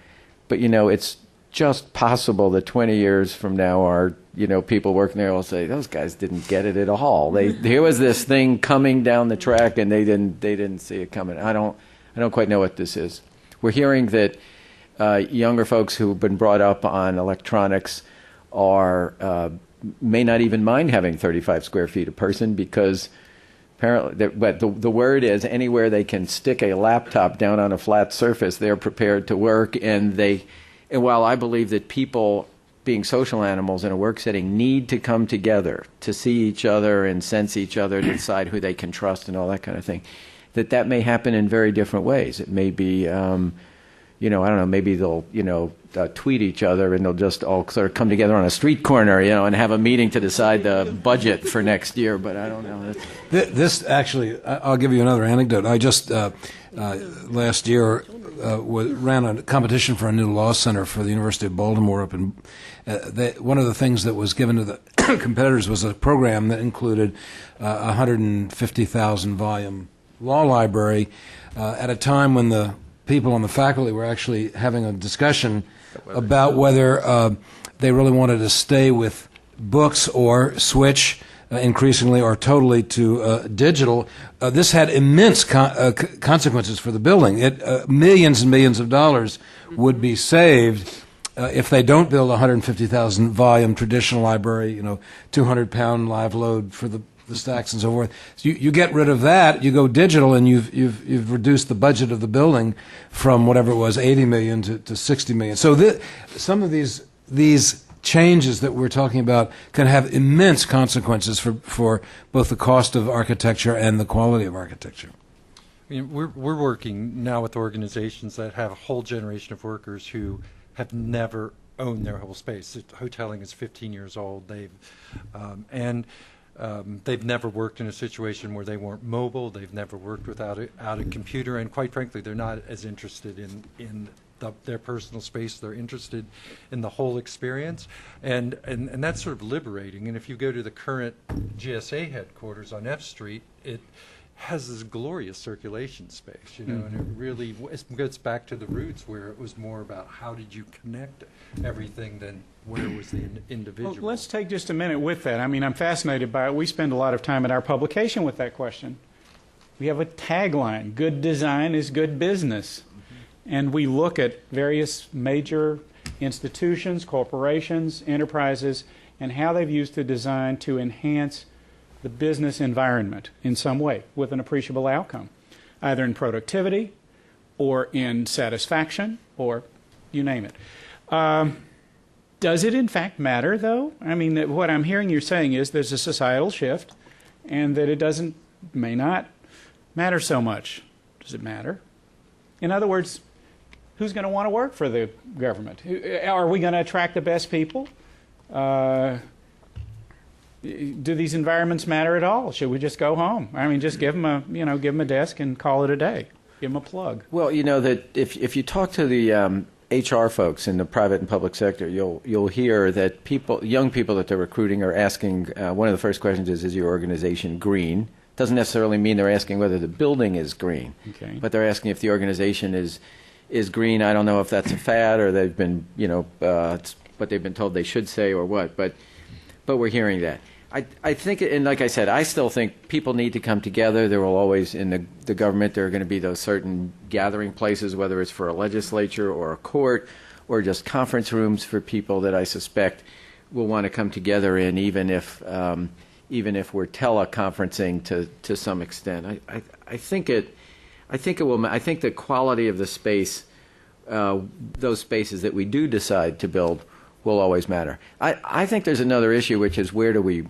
But it's just possible that 20 years from now, people working there will say, "Those guys didn't get it at all. Here was this thing coming down the track, and they didn't see it coming." I don't quite know what this is. We're hearing that younger folks who've been brought up on electronics may not even mind having 35 square feet a person, because apparently, but the word is anywhere they can stick a laptop down on a flat surface, they're prepared to work. And while I believe that people, being social animals in a work setting, need to come together to see each other and sense each other, to decide who they can trust and all that kind of thing, that may happen in very different ways. It may be, I don't know, maybe they'll, tweet each other, and they'll just all sort of come together on a street corner, and have a meeting to decide the budget for next year. But I don't know. This actually, I'll give you another anecdote. I just last year ran a competition for a new law center for the University of Baltimore. One of the things that was given to the competitors was a program that included 150,000 volume law library at a time when the people on the faculty were actually having a discussion about whether they really wanted to stay with books or switch increasingly or totally to digital. This had immense consequences for the building. Millions and millions of dollars would be saved if they don't build a 150,000 volume traditional library, 200-pound live load for the stacks and so forth. So you get rid of that, you go digital, and you've reduced the budget of the building from whatever it was, 80 million to 60 million. So some of these changes that we're talking about can have immense consequences for both the cost of architecture and the quality of architecture. We're working now with organizations that have a whole generation of workers who have never own their whole space. Hoteling is 15 years old. They've never worked in a situation where they weren't mobile. They've never worked without a computer, and quite frankly, they're not as interested in their personal space. They're interested in the whole experience, and that's sort of liberating. And if you go to the current GSA headquarters on F Street, it has this glorious circulation space, and it really gets back to the roots where it was more about how did you connect everything than where was the individual. Well, let's take just a minute with that. I mean, I'm fascinated by it. We spend a lot of time at our publication with that question. We have a tagline, good design is good business. And we look at various major institutions, corporations, enterprises, and how they've used the design to enhance the business environment in some way with an appreciable outcome, either in productivity or in satisfaction or you name it. Does it in fact matter, though? I mean, what I'm hearing you saying is there's a societal shift and that it may not matter so much. Does it matter? In other words, who's going to want to work for the government? Are we going to attract the best people? Do these environments matter at all? Should we just go home? I mean, just give them a desk and call it a day. Give them a plug. Well, that if you talk to the HR folks in the private and public sector, you'll hear that young people that they're recruiting are asking. One of the first questions is your organization green? Doesn't necessarily mean they're asking whether the building is green, okay, but they're asking if the organization is green. I don't know if that's a fad or they've been, it's what they've been told they should say or what, but we're hearing that. I think, and like I said, I still think people need to come together. There will always, in the government, there are going to be those certain gathering places, whether it's for a legislature or a court or just conference rooms for people that I suspect will want to come together in, even if we're teleconferencing to some extent. I think it will. I think the quality of the space, those spaces that we do decide to build, will always matter. I think there's another issue, which is where do we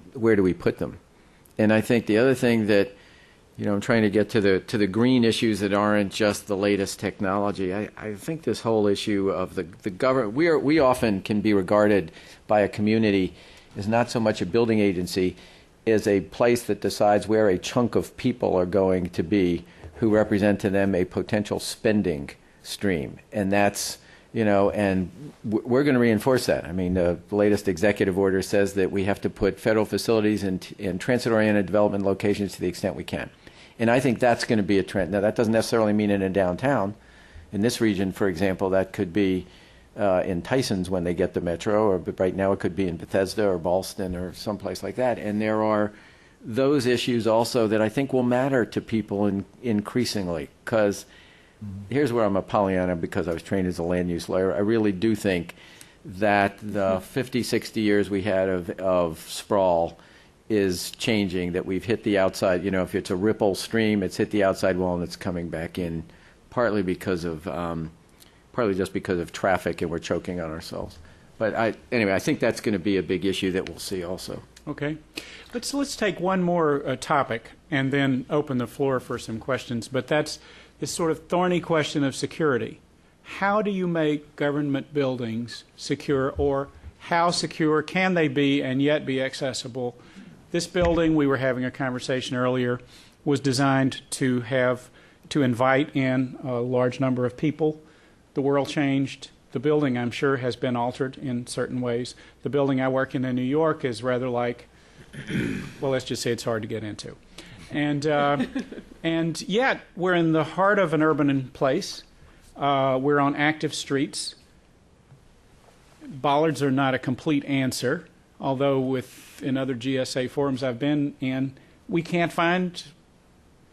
put them? And I think the other thing that, I'm trying to get to the green issues that aren't just the latest technology. I think this whole issue of the government, we often can be regarded by a community as not so much a building agency as a place that decides where a chunk of people are going to be who represent to them a potential spending stream. And that's, and we're going to reinforce that. I mean, the latest executive order says that we have to put federal facilities in transit-oriented development locations to the extent we can. And I think that's going to be a trend. Now, that doesn't necessarily mean in a downtown. In this region, for example, that could be in Tysons when they get the metro, but right now it could be in Bethesda or Ballston or someplace like that. And there are those issues also that I think will matter to people increasingly, because here's where I'm a Pollyanna because I was trained as a land use lawyer. I really do think that the 50, 60 years we had of sprawl is changing, that we've hit the outside, if it's a ripple stream, it's hit the outside wall and it's coming back in, partly just because of traffic and we're choking on ourselves. But anyway, I think that's going to be a big issue that we'll see also. Okay. Let's take one more topic and then open the floor for some questions. But that's this sort of thorny question of security. How do you make government buildings secure, or how secure can they be and yet be accessible? This building, we were having a conversation earlier, was designed to invite in a large number of people. The world changed. The building, I'm sure, has been altered in certain ways. The building I work in New York is rather like, well, let's just say it's hard to get into. And yet, we're in the heart of an urban place. We're on active streets. Bollards are not a complete answer, although in other GSA forums I've been in, we can't find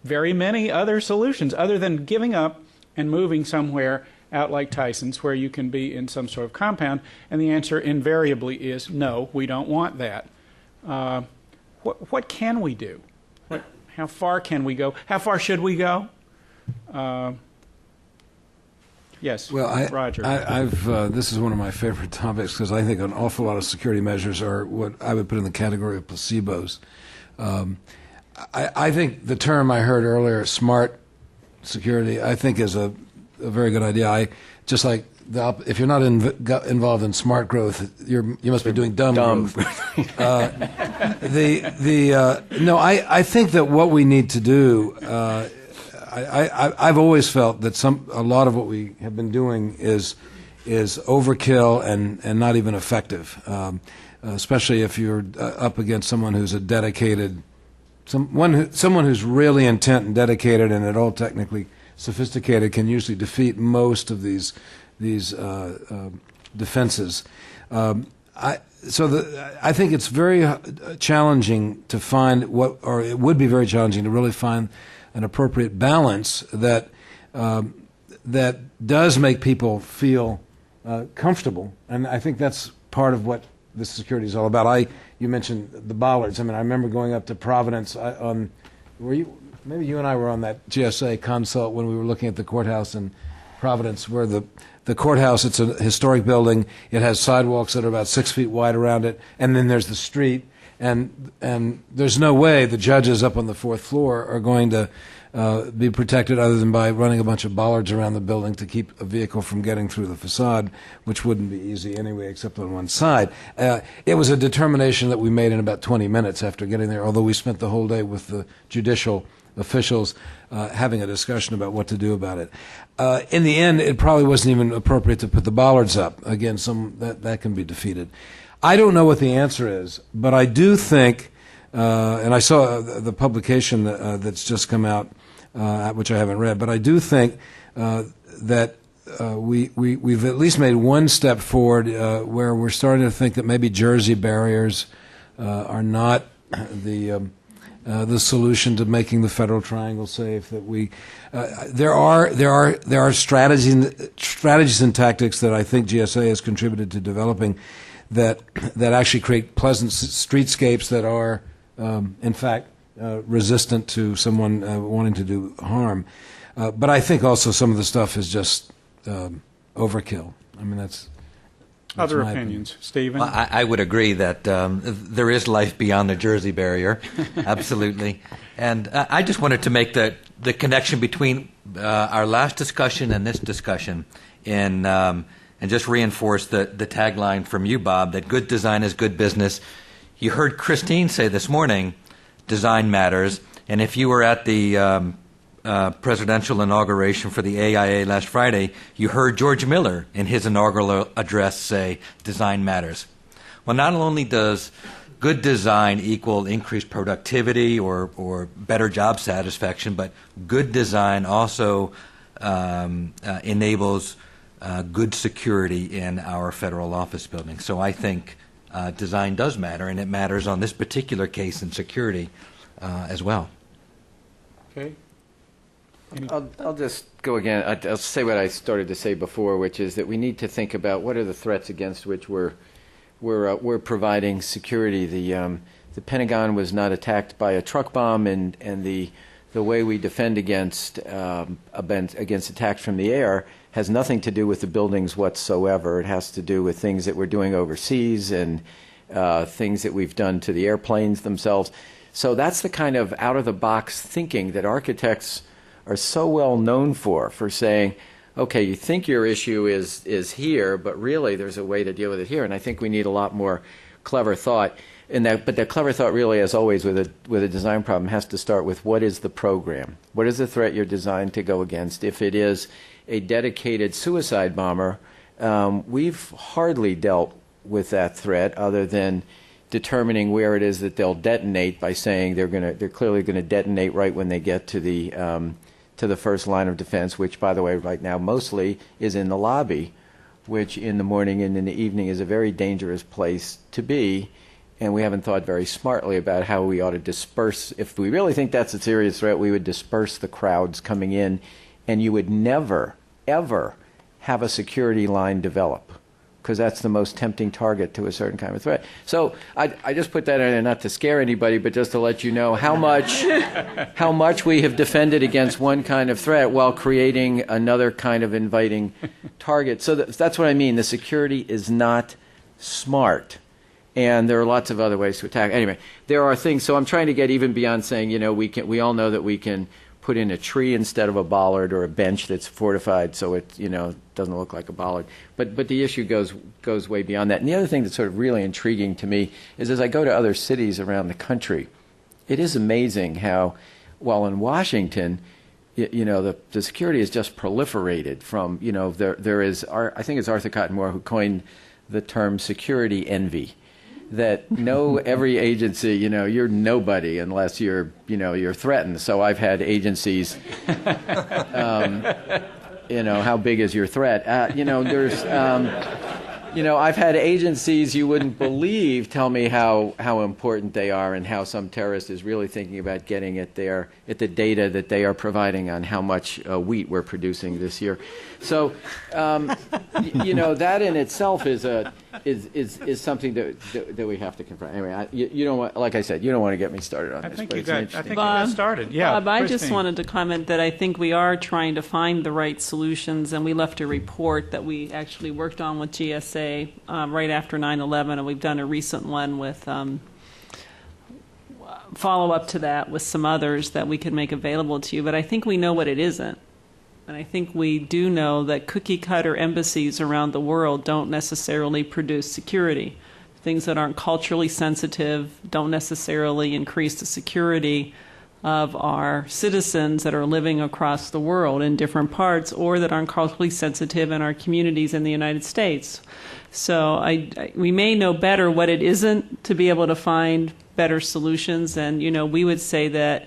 very many other solutions other than giving up and moving somewhere out like Tysons, where you can be in some sort of compound, and the answer invariably is no, we don't want that. What can we do? How far can we go? How far should we go? Yes, well, Roger. This is one of my favorite topics because I think an awful lot of security measures are what I would put in the category of placebos. I think the term I heard earlier, smart security, I think is a very good idea. Just like if you're not involved in smart growth, you must be doing dumb growth. No, I think that what we need to do, I've always felt that a lot of what we have been doing is overkill and not even effective, especially if you're up against someone who's a dedicated, someone who's really intent and dedicated and at all technically sophisticated can usually defeat most of these defenses. I think it's very challenging to find or it would be very challenging to really find an appropriate balance that does make people feel comfortable, and I think that's part of what this security is all about. You mentioned the bollards. I mean, I remember going up to Providence. Maybe you and I were on that GSA consult when we were looking at the courthouse in Providence, where the courthouse, it's a historic building. It has sidewalks that are about 6 feet wide around it, and then there's the street. And there's no way the judges up on the fourth floor are going to be protected other than by running a bunch of bollards around the building to keep a vehicle from getting through the facade, which wouldn't be easy anyway, except on one side. It was a determination that we made in about 20 minutes after getting there, although we spent the whole day with the judicial officials having a discussion about what to do about it. In the end, it probably wasn't even appropriate to put the bollards up. Again, that can be defeated. I don't know what the answer is, but I do think, and I saw the publication that's just come out, which I haven't read, but I do think that we've at least made one step forward where we're starting to think that maybe Jersey barriers are not the solution to making the Federal Triangle safe. That there are strategies and tactics that I think GSA has contributed to developing that actually create pleasant streetscapes that are, in fact, resistant to someone wanting to do harm. But I think also some of the stuff is just overkill. I mean, that's other my opinions. Stephen? Well, I would agree that there is life beyond the Jersey barrier, absolutely. And I just wanted to make the connection between our last discussion and this discussion and just reinforce the tagline from you, Bob, that good design is good business. You heard Christine say this morning, design matters. And if you were at the presidential inauguration for the AIA last Friday, you heard George Miller in his inaugural address say, design matters. Well, not only does good design equal increased productivity or better job satisfaction, but good design also enables good security in our federal office building. So I think design does matter, and it matters on this particular case in security as well. Okay. I'll just go again. I'll say what I started to say before, which is that we need to think about what are the threats against which we're providing security. The Pentagon was not attacked by a truck bomb, and the way we defend against attacks from the air has nothing to do with the buildings whatsoever. It has to do with things that we're doing overseas and things that we've done to the airplanes themselves. So that's the kind of out-of-the-box thinking that architects are so well known for saying, okay, you think your issue is here, but really there's a way to deal with it here. And I think we need a lot more clever thought in that. But the clever thought really, as always with a design problem, has to start with what is the program? What is the threat you're designed to go against? If it is a dedicated suicide bomber, we've hardly dealt with that threat other than determining where it is that they'll detonate by saying they're clearly going to detonate right when they get to the first line of defense, which, by the way, right now mostly is in the lobby, which in the morning and in the evening is a very dangerous place to be. And we haven't thought very smartly about how we ought to disperse. If we really think that's a serious threat, we would disperse the crowds coming in, and you would never, ever have a security line develop, because that's the most tempting target to a certain kind of threat. So I just put that in there not to scare anybody, but just to let you know how much we have defended against one kind of threat while creating another kind of inviting target. So that's what I mean. The security is not smart. And there are lots of other ways to attack. Anyway, there are things. So I'm trying to get even beyond saying, we all know that we can put in a tree instead of a bollard, or a bench that's fortified so it doesn't look like a bollard. But the issue goes way beyond that. And the other thing that's sort of really intriguing to me is, as I go to other cities around the country, it is amazing how, while in Washington, the security is just proliferated from, there is, I think it's Arthur Cotton Moore who coined the term security envy. That every agency, you're nobody unless you're threatened. So I've had agencies, how big is your threat? I've had agencies you wouldn't believe tell me how important they are, and how some terrorist is really thinking about getting at the data that they are providing on how much wheat we're producing this year. So, that in itself is something that we have to confront. Anyway, you don't want, like I said, you don't want to get me started on I this. think but you it's got. I interesting. think you got started. Yeah, Bob, I just Christine. wanted to comment that I think we are trying to find the right solutions, and we left a report that we actually worked on with GSA right after 9/11, and we've done a recent one with follow-up to that with some others that we could make available to you. But I think we know what it isn't. And I think we do know that cookie-cutter embassies around the world don't necessarily produce security. Things that aren't culturally sensitive don't necessarily increase the security of our citizens that are living across the world in different parts, or that aren't culturally sensitive in our communities in the United States. So we may know better what it isn't to be able to find better solutions. And, we would say that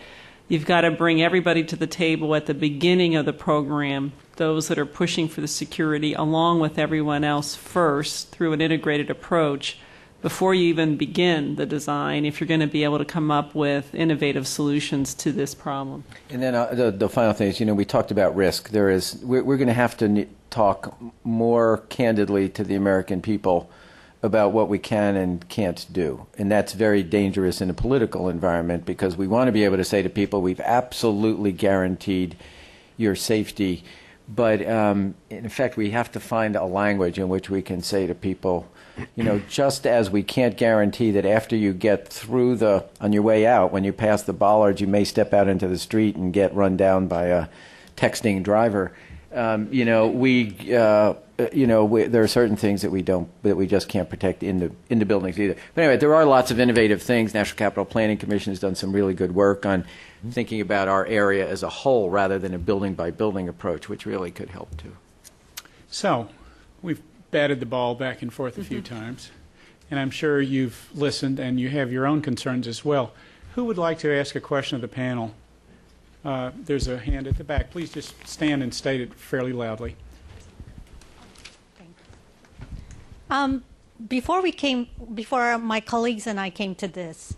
you've got to bring everybody to the table at the beginning of the program, those that are pushing for the security, along with everyone else first through an integrated approach before you even begin the design, if you're going to be able to come up with innovative solutions to this problem. And then the final thing is, we talked about risk. We're going to have to talk more candidly to the American people about what we can and can't do. And that's very dangerous in a political environment, because we want to be able to say to people, we've absolutely guaranteed your safety. But in effect, we have to find a language in which we can say to people, just as we can't guarantee that after you get through on your way out, when you pass the bollards, you may step out into the street and get run down by a texting driver. There are certain things that we just can't protect in the buildings either. But anyway, there are lots of innovative things. National Capital Planning Commission has done some really good work on thinking about our area as a whole rather than a building by building approach, which really could help too. So, we've batted the ball back and forth a few times, and I'm sure you've listened and you have your own concerns as well. Who would like to ask a question of the panel? There's a hand at the back. Please just stand and state it fairly loudly. Before my colleagues and I came to this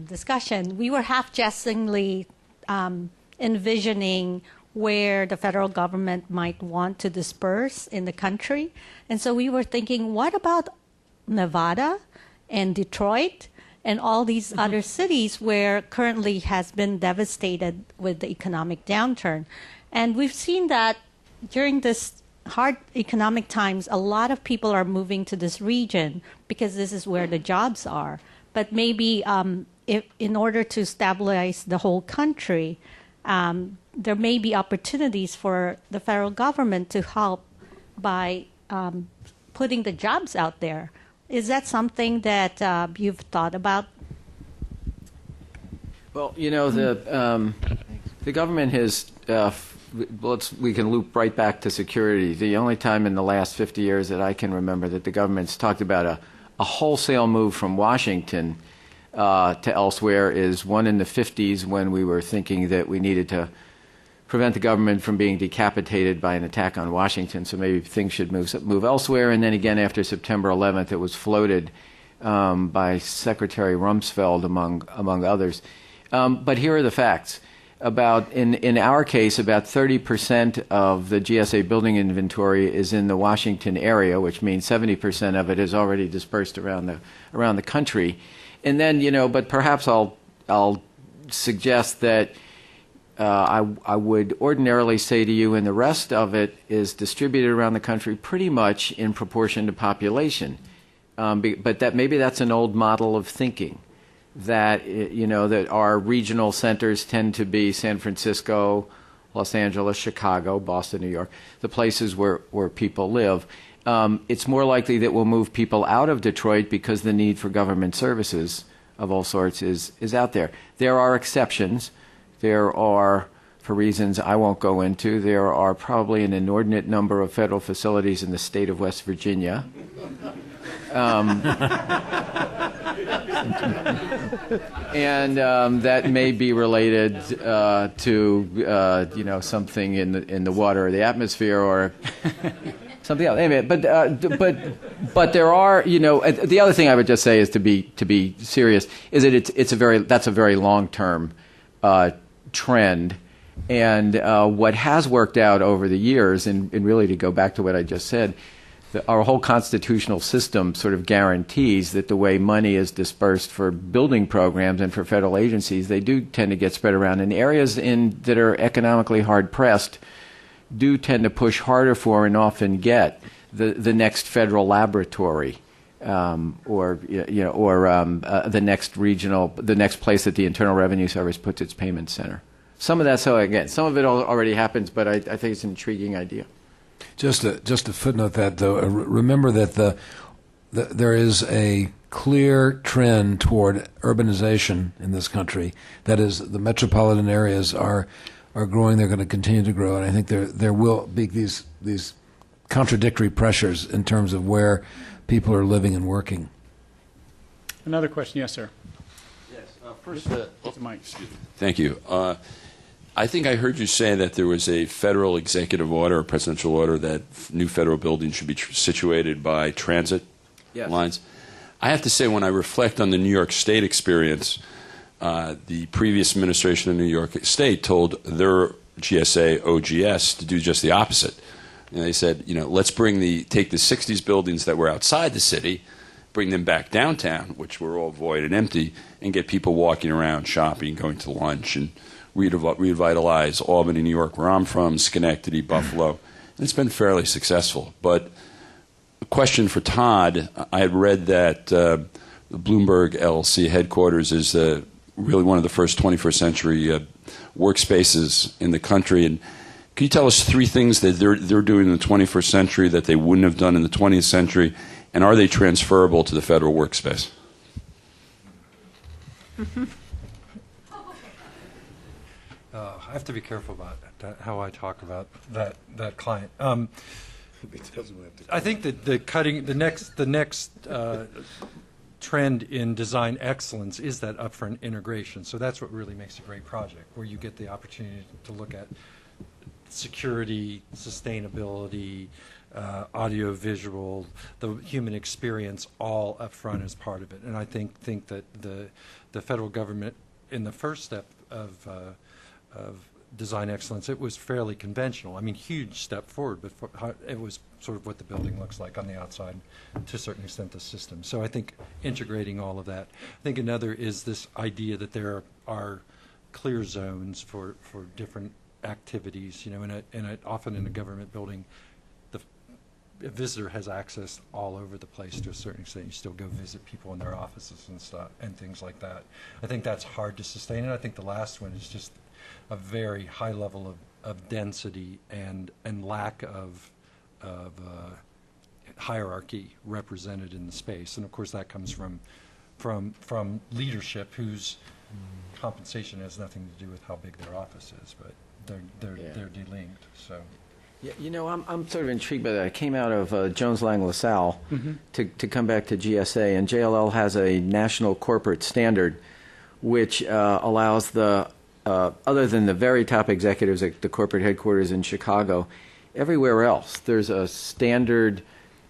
discussion, we were half-jestingly envisioning where the federal government might want to disperse in the country. And so we were thinking, what about Nevada and Detroit and all these other cities where currently has been devastated with the economic downturn? And we've seen that during this hard economic times, a lot of people are moving to this region because this is where the jobs are. But maybe if in order to stabilize the whole country, there may be opportunities for the federal government to help by putting the jobs out there. Is that something that you've thought about? Well, the government has. We can loop right back to security. The only time in the last 50 years that I can remember that the government's talked about a wholesale move from Washington to elsewhere is one in the 50s, when we were thinking that we needed to prevent the government from being decapitated by an attack on Washington, so maybe things should move elsewhere. And then again after September 11th, it was floated by Secretary Rumsfeld, among others. But here are the facts. In our case, about 30% of the GSA building inventory is in the Washington area, which means 70% of it is already dispersed around the country. And then, but perhaps I'll suggest that I would ordinarily say to you, and the rest of it is distributed around the country pretty much in proportion to population. But maybe that's an old model of thinking. that that our regional centers tend to be San Francisco, Los Angeles, Chicago, Boston, New York, the places where people live. It's more likely that we'll move people out of Detroit because the need for government services of all sorts is out there. There are exceptions. There are, for reasons I won't go into, there are probably an inordinate number of federal facilities in the state of West Virginia. And that may be related to something in the water or the atmosphere or something else. Anyway, but there are the other thing I would just say is to be serious is that that's a very long-term trend. And what has worked out over the years, and really to go back to what I just said, our whole constitutional system sort of guarantees that the way money is dispersed for building programs and for federal agencies, they do tend to get spread around. And areas that are economically hard-pressed do tend to push harder for and often get the next federal laboratory or the next place that the Internal Revenue Service puts its payment center. Some of that, so again, some of it already happens, but I think it's an intriguing idea. Just to footnote that, though, remember that there is a clear trend toward urbanization in this country. That is, the metropolitan areas are growing. They're going to continue to grow, and I think there will be these contradictory pressures in terms of where people are living and working. Another question, yes, sir. Yes. First, Mike. thank you. I think I heard you say that there was a federal executive order, a presidential order, that new federal buildings should be situated by transit lines. I have to say, when I reflect on the New York State experience, the previous administration of New York State told their GSA, OGS, to do just the opposite. And they said, let's take the 60s buildings that were outside the city, bring them back downtown, which were all void and empty, and get people walking around, shopping, going to lunch, and revitalize Albany, New York, where I'm from, Schenectady, Buffalo. And it's been fairly successful. But a question for Todd. I had read that the Bloomberg LLC headquarters is really one of the first 21st century workspaces in the country. And can you tell us 3 things that they're doing in the 21st century that they wouldn't have done in the 20th century? And are they transferable to the federal workspace? I have to be careful about how I talk about that client. I think that the next trend in design excellence is that upfront integration. So that's what really makes a great project, where you get the opportunity to look at security, sustainability, audio-visual, the human experience, all up front as part of it. And I think that the federal government, in the first step of design excellence, it was fairly conventional. I mean, huge step forward, but it was sort of what the building looks like on the outside, to a certain extent the system. So I think integrating all of that. I think another is this idea that there are clear zones for different activities. Often in a government building, a visitor has access all over the place to a certain extent. You still go visit people in their offices and stuff and things like that. I think that's hard to sustain, and I think the last one is just a very high level of density and lack of hierarchy represented in the space. And of course that comes from leadership whose compensation has nothing to do with how big their office is, but they're delinked. So. Yeah, I'm sort of intrigued by that. I came out of Jones Lang LaSalle to come back to GSA, and JLL has a national corporate standard which allows other than the very top executives at the corporate headquarters in Chicago, everywhere else there's a standard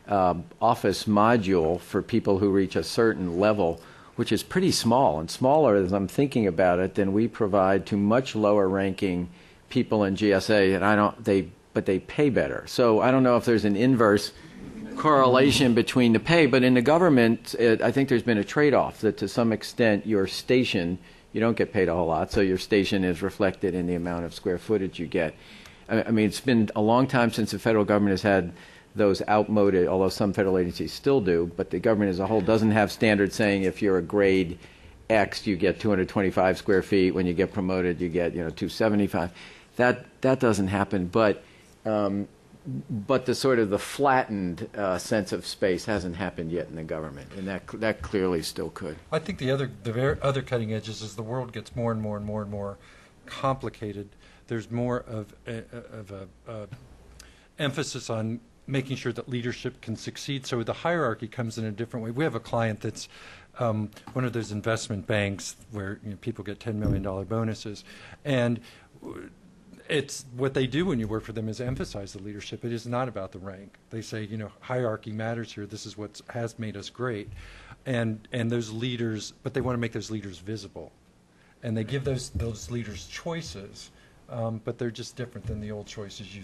office module for people who reach a certain level, which is pretty small, and smaller, as I'm thinking about it, than we provide to much lower ranking people in GSA, and but they pay better. So I don't know if there's an inverse correlation between the pay, but in the government, I think there's been a trade-off that to some extent your station, you don't get paid a whole lot, so your station is reflected in the amount of square footage you get. I mean, it's been a long time since the federal government has had those outmoded, although some federal agencies still do, but the government as a whole doesn't have standards saying if you're a grade X, you get 225 square feet. When you get promoted, you get 275. That doesn't happen, but the sort of the flattened sense of space hasn't happened yet in the government, and that clearly still could. I think the other cutting edges as the world gets more and more and more and more complicated. There's more of a emphasis on making sure that leadership can succeed. So the hierarchy comes in a different way. We have a client that's one of those investment banks where people get $10 million bonuses, and it's what they do when you work for them is emphasize the leadership. It is not about the rank. They say, hierarchy matters here. This is what has made us great, and those leaders, but they want to make those leaders visible, and they give those leaders choices. But they're just different than the old choices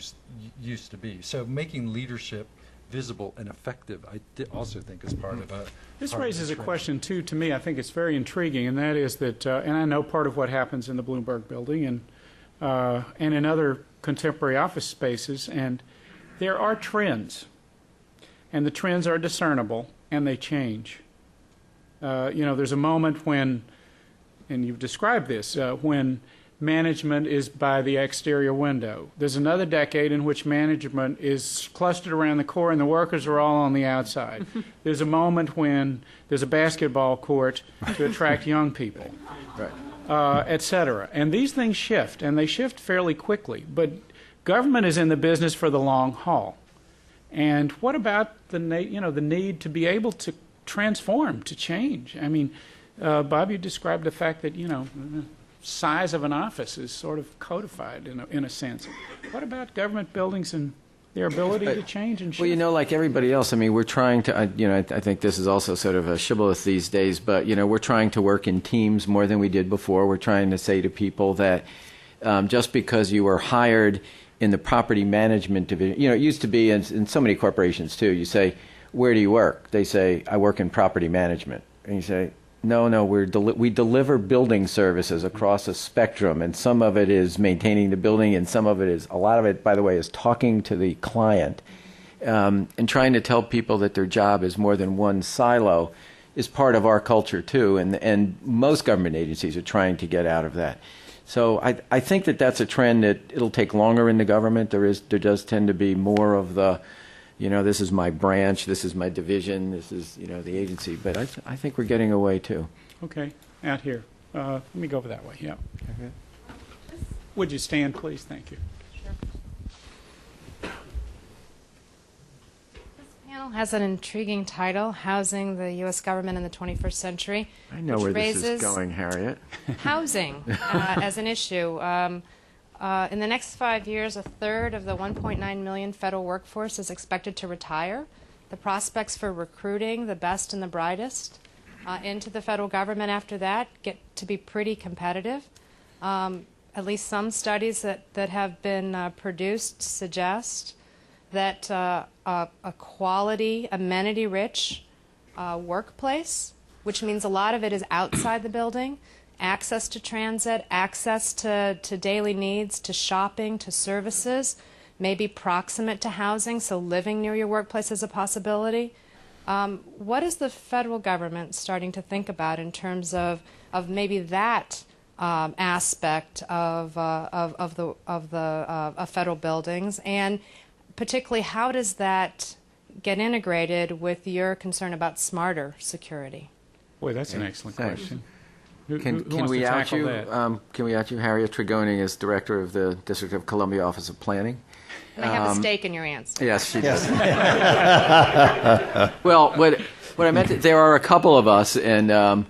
used to be. So making leadership visible and effective, I also think is part of a. This raises a question too. To me, I think it's very intriguing, and that is that, and I know part of what happens in the Bloomberg building and in other contemporary office spaces, and there are trends, and the trends are discernible, and they change. There's a moment when, and you've described this, when management is by the exterior window. There's another decade in which management is clustered around the core and the workers are all on the outside. There's a moment when there's a basketball court to attract young people, et cetera. And these things shift, and they shift fairly quickly. But government is in the business for the long haul. And what about the need to be able to transform, to change? I mean, Bob, you described the fact that, size of an office is sort of codified in a sense. What about government buildings and their ability to change and shift? Well, like everybody else, I mean, we're trying to, I think this is also sort of a shibboleth these days, but, we're trying to work in teams more than we did before. We're trying to say to people that just because you were hired in the property management division, it used to be in so many corporations too, you say, where do you work? They say, I work in property management. And you say, no, we deliver building services across a spectrum, and some of it is maintaining the building, and a lot of it, by the way, is talking to the client, and trying to tell people that their job is more than one silo is part of our culture too, and most government agencies are trying to get out of that. So I think that that's a trend that it'll take longer in the government. There does tend to be more of the this is my branch, this is my division, this is, the agency. But I think we're getting away, too. Okay. Out here. Let me go over that way. Yeah. Okay. Would you stand, please? Thank you. Sure. This panel has an intriguing title, Housing the U.S. Government in the 21st Century. I know where this is going, Harriet. Housing as an issue. In the next 5 years, a third of the 1.9 million federal workforce is expected to retire. The prospects for recruiting the best and the brightest into the federal government after that get to be pretty competitive. At least some studies that have been produced suggest that a quality, amenity-rich workplace, which means a lot of it is outside the building, access to transit, access to daily needs, to shopping, to services, maybe proximate to housing, so living near your workplace is a possibility. What is the federal government starting to think about in terms of maybe that aspect of federal buildings, and particularly how does that get integrated with your concern about smarter security? Boy, that's an excellent question. Can we out you, Harriet Tregoning, as Director of the District of Columbia Office of Planning? And I have a stake in your answer. Yes, she does. Well, what I meant, there are a couple of us, and I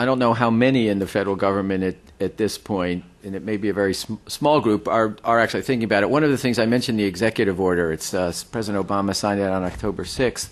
don't know how many in the federal government at this point, and it may be a very small group, are actually thinking about it. One of the things I mentioned, the executive order, it's President Obama signed it on October 6th,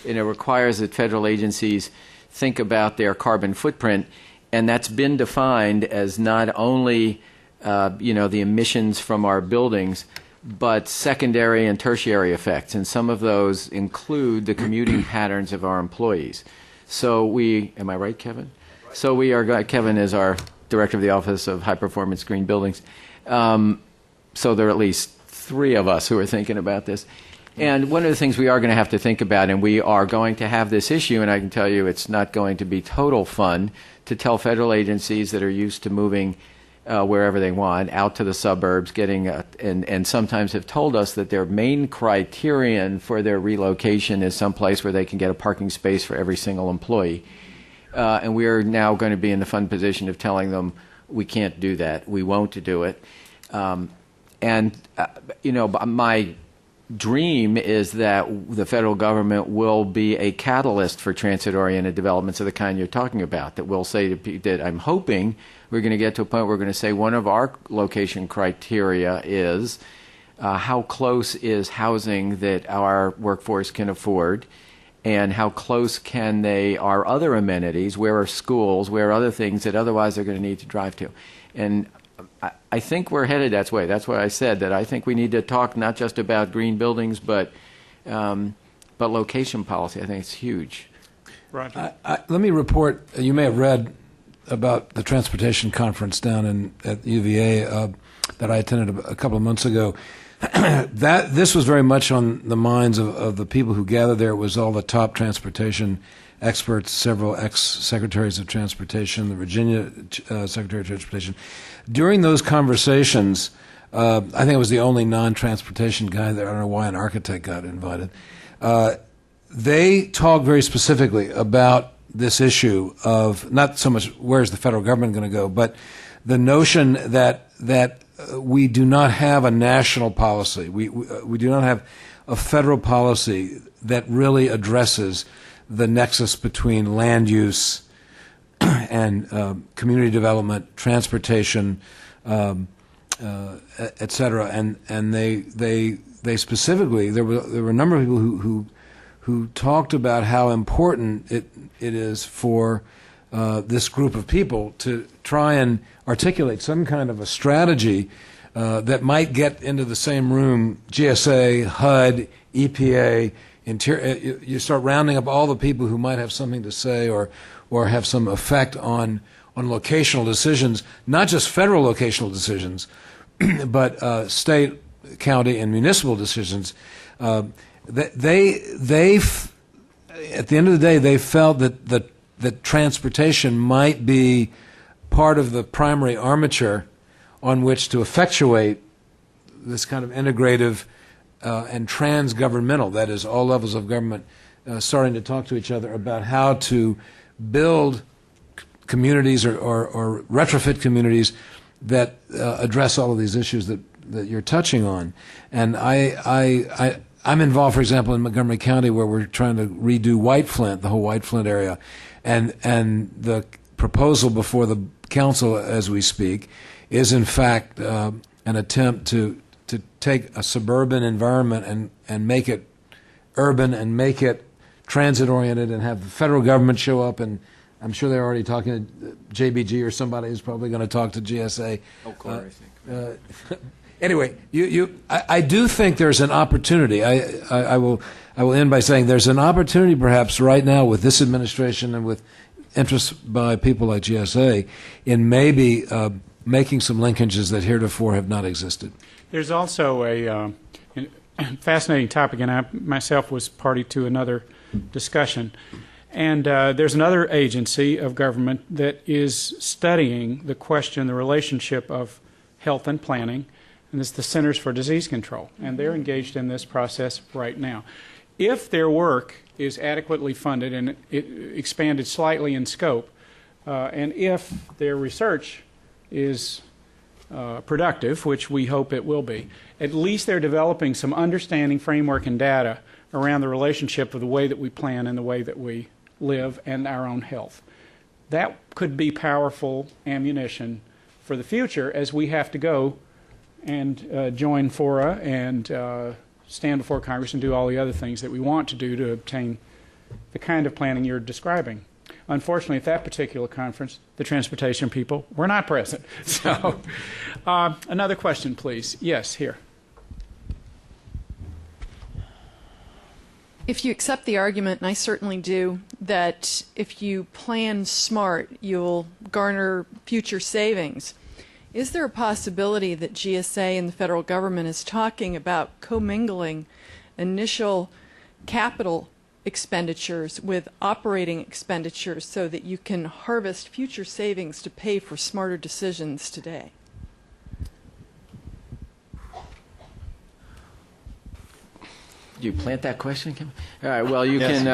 and it requires that federal agencies think about their carbon footprint, and that's been defined as not only the emissions from our buildings, but secondary and tertiary effects, and some of those include the commuting patterns of our employees. So am I right, Kevin? So Kevin is our Director of the Office of High Performance Green Buildings. So there are at least 3 of us who are thinking about this. And one of the things we are going to have to think about, and we are going to have this issue, and I can tell you it's not going to be total fun to tell federal agencies that are used to moving wherever they want, out to the suburbs, and sometimes have told us that their main criterion for their relocation is someplace where they can get a parking space for every single employee. And we are now going to be in the fun position of telling them we can't do that. We won't do it. My dream is that the federal government will be a catalyst for transit-oriented developments of the kind you're talking about, that we'll say that I'm hoping we're going to get to a point where we're going to say one of our location criteria is how close is housing that our workforce can afford, and how close are other amenities, where are schools, where are other things that otherwise they're going to need to drive to. And I think we're headed that way. That's why I said that I think we need to talk not just about green buildings, but location policy. I think it's huge. Roger. Let me report, you may have read about the transportation conference down at UVA that I attended a couple of months ago. This was very much on the minds of the people who gathered there. It was all the top transportation experts, several ex-secretaries of transportation, the Virginia Secretary of Transportation. During those conversations, I think I was the only non-transportation guy there. I don't know why an architect got invited. They talked very specifically about this issue of not so much where's the federal government going to go, but the notion that we do not have a national policy. We do not have a federal policy that really addresses the nexus between land use and community development, transportation, et cetera. And they specifically, there were a number of people who talked about how important it is for this group of people to try and articulate some kind of a strategy that might get into the same room, GSA, HUD, EPA, you start rounding up all the people who might have something to say or have some effect on locational decisions, not just federal locational decisions, but state, county, and municipal decisions. They at the end of the day, they felt that transportation might be part of the primary armature on which to effectuate this kind of integrative and trans-governmental, that is, all levels of government starting to talk to each other about how to build communities or retrofit communities that address all of these issues that you're touching on. And I'm involved, for example, in Montgomery County, where we're trying to redo White Flint, the whole White Flint area. And the proposal before the council as we speak is, in fact, an attempt to take a suburban environment and make it urban and make it transit-oriented and have the federal government show up. And I'm sure they're already talking to JBG or somebody who's probably going to talk to GSA. I think. Anyway, I do think there's an opportunity. I will end by saying there's an opportunity perhaps right now with this administration and with interest by people like GSA in maybe making some linkages that heretofore have not existed. There's also a fascinating topic, and I myself was party to another discussion. And there's another agency of government that is studying the question, the relationship of health and planning, and it's the Centers for Disease Control. And they're engaged in this process right now. If their work is adequately funded and it expanded slightly in scope, and if their research is productive, which we hope it will be, at least they're developing some understanding, framework, and data around the relationship of the way that we plan and the way that we live and our own health. That could be powerful ammunition for the future as we have to go and join FORA and stand before Congress and do all the other things that we want to do to obtain the kind of planning you're describing. Unfortunately, at that particular conference, the transportation people were not present. So, another question, please. Yes, here. If you accept the argument, and I certainly do, that if you plan smart, you'll garner future savings, is there a possibility that GSA and the federal government is talking about commingling initial capital expenditures with operating expenditures so that you can harvest future savings to pay for smarter decisions today? Do you plant that question, Kim? All right. Well, you can.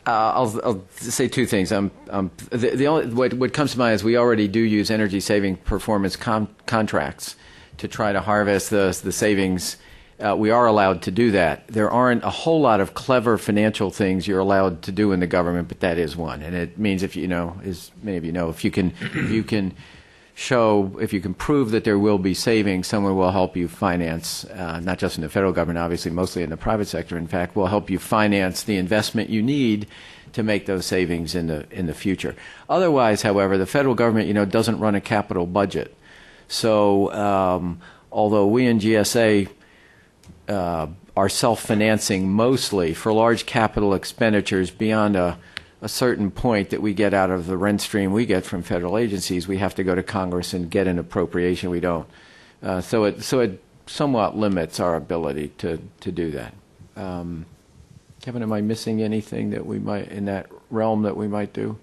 I'll say two things. The only what comes to mind is we already do use energy saving performance contracts to try to harvest the savings. We are allowed to do that. There aren't a whole lot of clever financial things you're allowed to do in the government, but that is one. And it means, if you know, as many of you know, if you can prove that there will be savings, someone will help you finance, not just in the federal government, obviously, mostly in the private sector, in fact, will help you finance the investment you need to make those savings in the future. Otherwise, however, the federal government, doesn't run a capital budget. So although we in GSA are self-financing mostly for large capital expenditures beyond a certain point that we get out of the rent stream we get from federal agencies, we have to go to Congress and get an appropriation. We don't. So it somewhat limits our ability to do that. Kevin, am I missing anything that we might, in that realm, that we might do?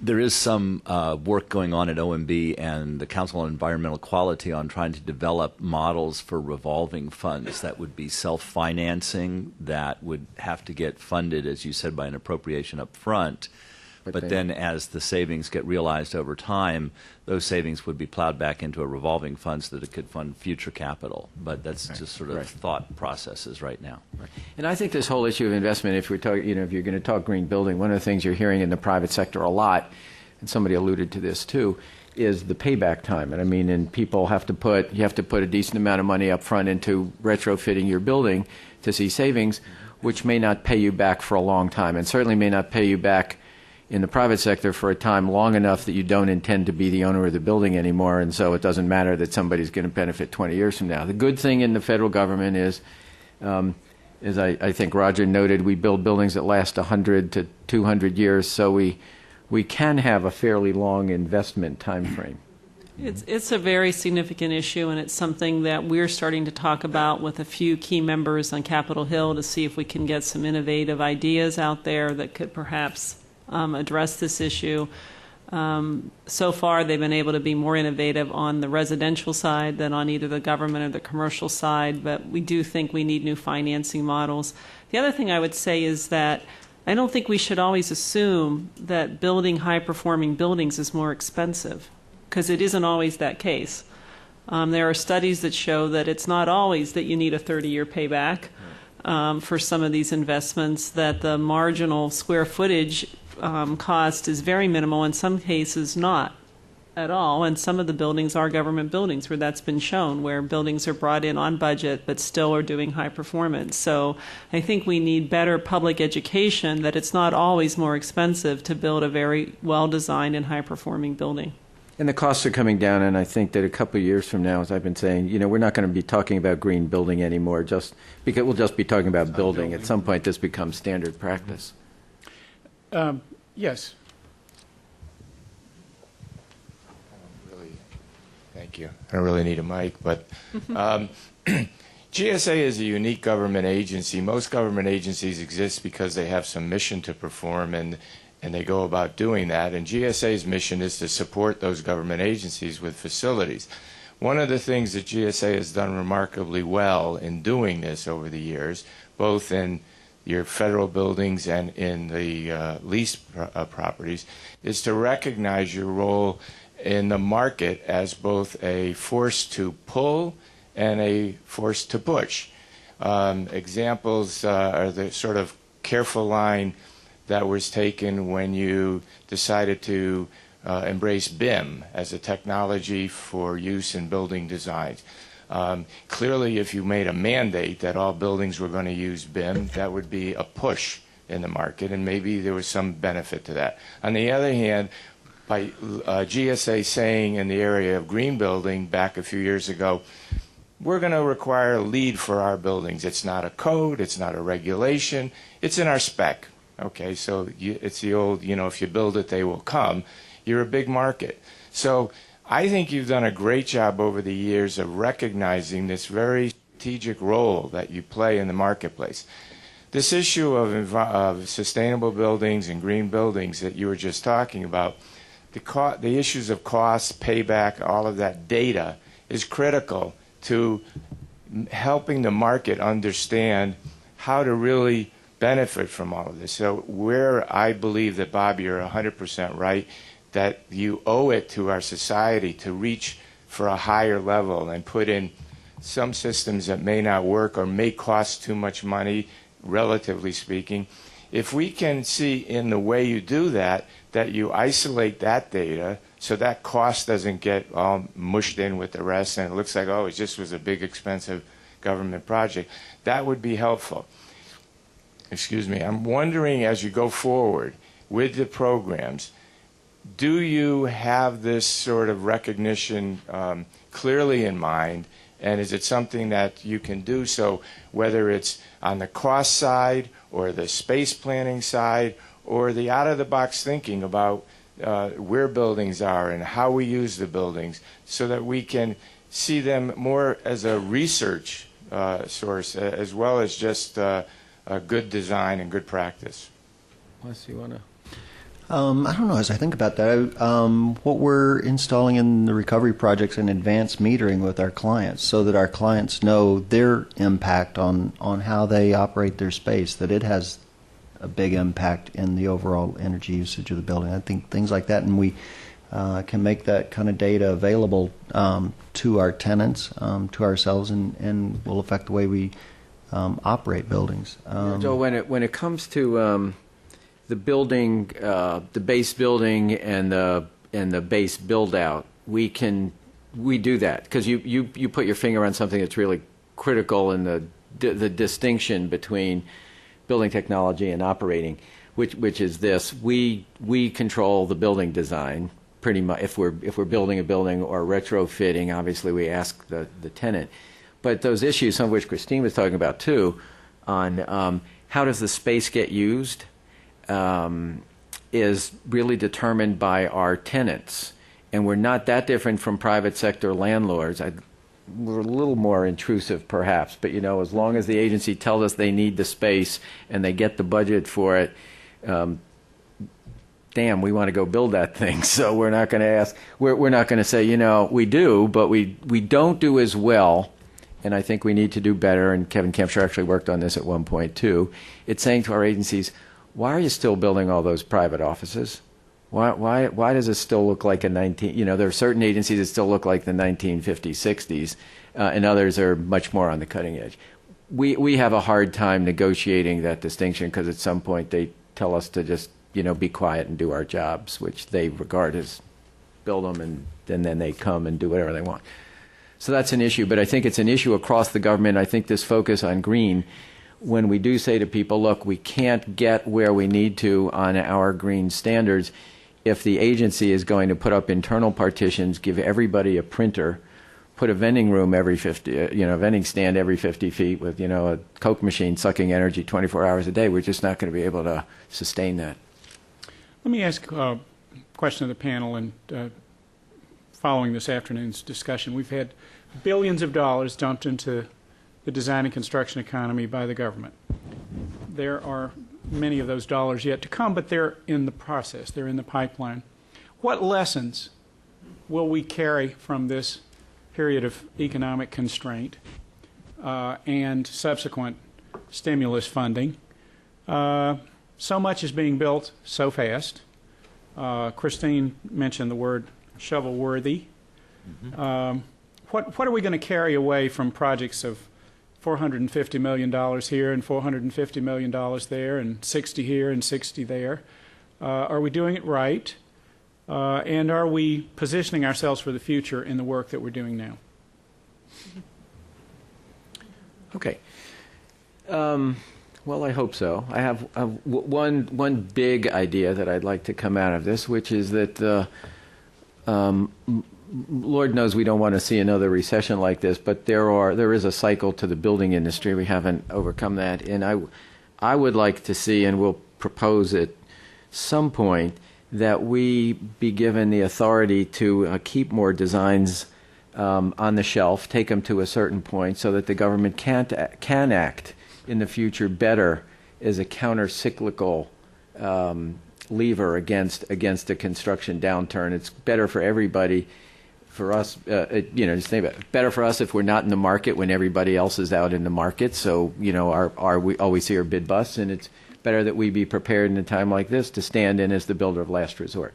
There is some work going on at OMB and the Council on Environmental Quality on trying to develop models for revolving funds that would be self-financing, that would have to get funded, as you said, by an appropriation up front. But then as the savings get realized over time, those savings would be plowed back into a revolving fund so that it could fund future capital. But that's just sort of thought processes right now. Right. And I think this whole issue of investment, if we're talking, if you're going to talk green building, one of the things you're hearing in the private sector a lot, and somebody alluded to this too, is the payback time. And I mean, and people you have to put a decent amount of money up front into retrofitting your building to see savings, which may not pay you back for a long time, and certainly may not pay you back in the private sector for a time long enough that you don't intend to be the owner of the building anymore, and so it doesn't matter that somebody's going to benefit 20 years from now. The good thing in the federal government is, as I think Roger noted, we build buildings that last 100 to 200 years, so we can have a fairly long investment time frame. It's a very significant issue, and it's something that we're starting to talk about with a few key members on Capitol Hill to see if we can get some innovative ideas out there that could perhaps address this issue. So far, they've been able to be more innovative on the residential side than on either the government or the commercial side, but we do think we need new financing models. The other thing I would say is that I don't think we should always assume that building high-performing buildings is more expensive, because it isn't always that case. There are studies that show that it's not always that you need a 30-year payback for some of these investments, that the marginal square footage cost is very minimal, in some cases not at all, and some of the buildings are government buildings where that's been shown, where buildings are brought in on budget but still are doing high performance. So I think we need better public education that it's not always more expensive to build a very well-designed and high-performing building. And the costs are coming down, and I think that a couple of years from now, as I've been saying, we're not going to be talking about green building anymore, just because we'll just be talking about building. At some point, this becomes standard practice. Yes. Thank you. I don't really need a mic, but GSA is a unique government agency. Most government agencies exist because they have some mission to perform, and they go about doing that. And GSA's mission is to support those government agencies with facilities. One of the things that GSA has done remarkably well in doing this over the years, both in your federal buildings and in the leased properties, is to recognize your role in the market as both a force to pull and a force to push. Examples are the sort of careful line that was taken when you decided to embrace BIM as a technology for use in building designs. Clearly, if you made a mandate that all buildings were going to use BIM, that would be a push in the market, and maybe there was some benefit to that. On the other hand, by GSA saying in the area of green building back a few years ago, we're going to require a LEED for our buildings. It's not a code, it's not a regulation, it's in our spec. Okay, so it's the old, if you build it, they will come. You're a big market. So I think you've done a great job over the years of recognizing this very strategic role that you play in the marketplace. This issue of sustainable buildings and green buildings that you were just talking about, the issues of cost, payback, all of that data is critical to helping the market understand how to really benefit from all of this. So where I believe that, Bob, you're 100% right, that you owe it to our society to reach for a higher level and put in some systems that may not work or may cost too much money, relatively speaking. If we can see in the way you do that, that you isolate that data so that cost doesn't get all mushed in with the rest and it looks like, oh, it just was a big, expensive government project, that would be helpful. Excuse me. I'm wondering, as you go forward with the programs, do you have this sort of recognition clearly in mind, and is it something that you can do so, whether it's on the cost side or the space planning side or the out-of-the-box thinking about where buildings are and how we use the buildings, so that we can see them more as a research source as well as just a good design and good practice? Unless you want to. I don't know. As I think about that, what we're installing in the recovery projects and advanced metering with our clients, so that our clients know their impact on how they operate their space, that it has a big impact in the overall energy usage of the building. I think things like that, and we can make that kind of data available to our tenants, to ourselves, and will affect the way we operate buildings. So when it comes to the building, the base building, and the base build out, we do that because you put your finger on something that's really critical in the distinction between building technology and operating, which is this: we control the building design pretty much. If we're building a building or retrofitting, obviously we ask the tenant. But those issues, some of which Christine was talking about too, on how does the space get used, is really determined by our tenants. And we're not that different from private sector landlords. We're a little more intrusive perhaps, but as long as the agency tells us they need the space and they get the budget for it, damn, we want to go build that thing. So we're not going to ask, we're not going to say, we do, but we don't do as well. And I think we need to do better, and Kevin Kempshire actually worked on this at one point too. It's saying to our agencies, why are you still building all those private offices? Why does it still look like there are certain agencies that still look like the 1950s, 60s, and others are much more on the cutting edge. We have a hard time negotiating that distinction because at some point they tell us to just, be quiet and do our jobs, which they regard as build them and then they come and do whatever they want. So that's an issue, but I think it's an issue across the government. I think this focus on green, when we do say to people, look, we can't get where we need to on our green standards if the agency is going to put up internal partitions, give everybody a printer, put a vending room every 50, vending stand every 50 feet with, a Coke machine sucking energy 24 hours a day. We're just not going to be able to sustain that. Let me ask a question of the panel, and following this afternoon's discussion, we've had billions of dollars dumped into the design and construction economy by the government. There are many of those dollars yet to come, but they're in the process. They're in the pipeline. What lessons will we carry from this period of economic constraint and subsequent stimulus funding? So much is being built so fast. Christine mentioned the word shovel-worthy. Mm-hmm. What are we going to carry away from projects of $450 million here and $450 million there and 60 here and 60 there? Are we doing it right? And are we positioning ourselves for the future in the work that we're doing now? Okay. Well, I hope so. I have one big idea that I'd like to come out of this, which is that Lord knows we don't want to see another recession like this, but there is a cycle to the building industry. We haven't overcome that, and I would like to see, and we'll propose at some point, that we be given the authority to keep more designs on the shelf, take them to a certain point so that the government can act in the future better as a counter-cyclical lever against a construction downturn. It's better for everybody. For us, just think about it. Better for us if we're not in the market when everybody else is out in the market. So, we always see our bid busts, and it's better that we be prepared in a time like this to stand in as the builder of last resort.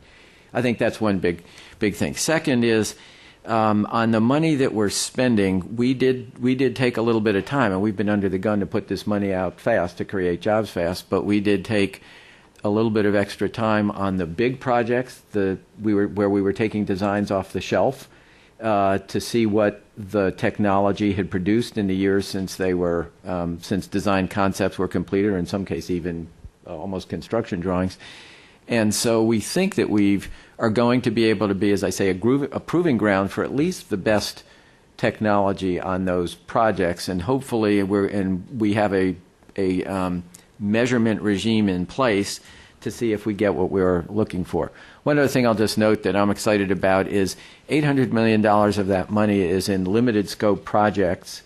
I think that's one big thing. Second is, on the money that we're spending, we did take a little bit of time, and we've been under the gun to put this money out fast, to create jobs fast, but we did take a little bit of extra time on the big projects where we were taking designs off the shelf to see what the technology had produced in the years since since design concepts were completed, or in some cases even almost construction drawings. And so we think that we are going to be able to be, as I say, a proving ground for at least the best technology on those projects, and hopefully we have a measurement regime in place to see if we get what we're looking for. One other thing I'll just note that I'm excited about is $800 million of that money is in limited scope projects,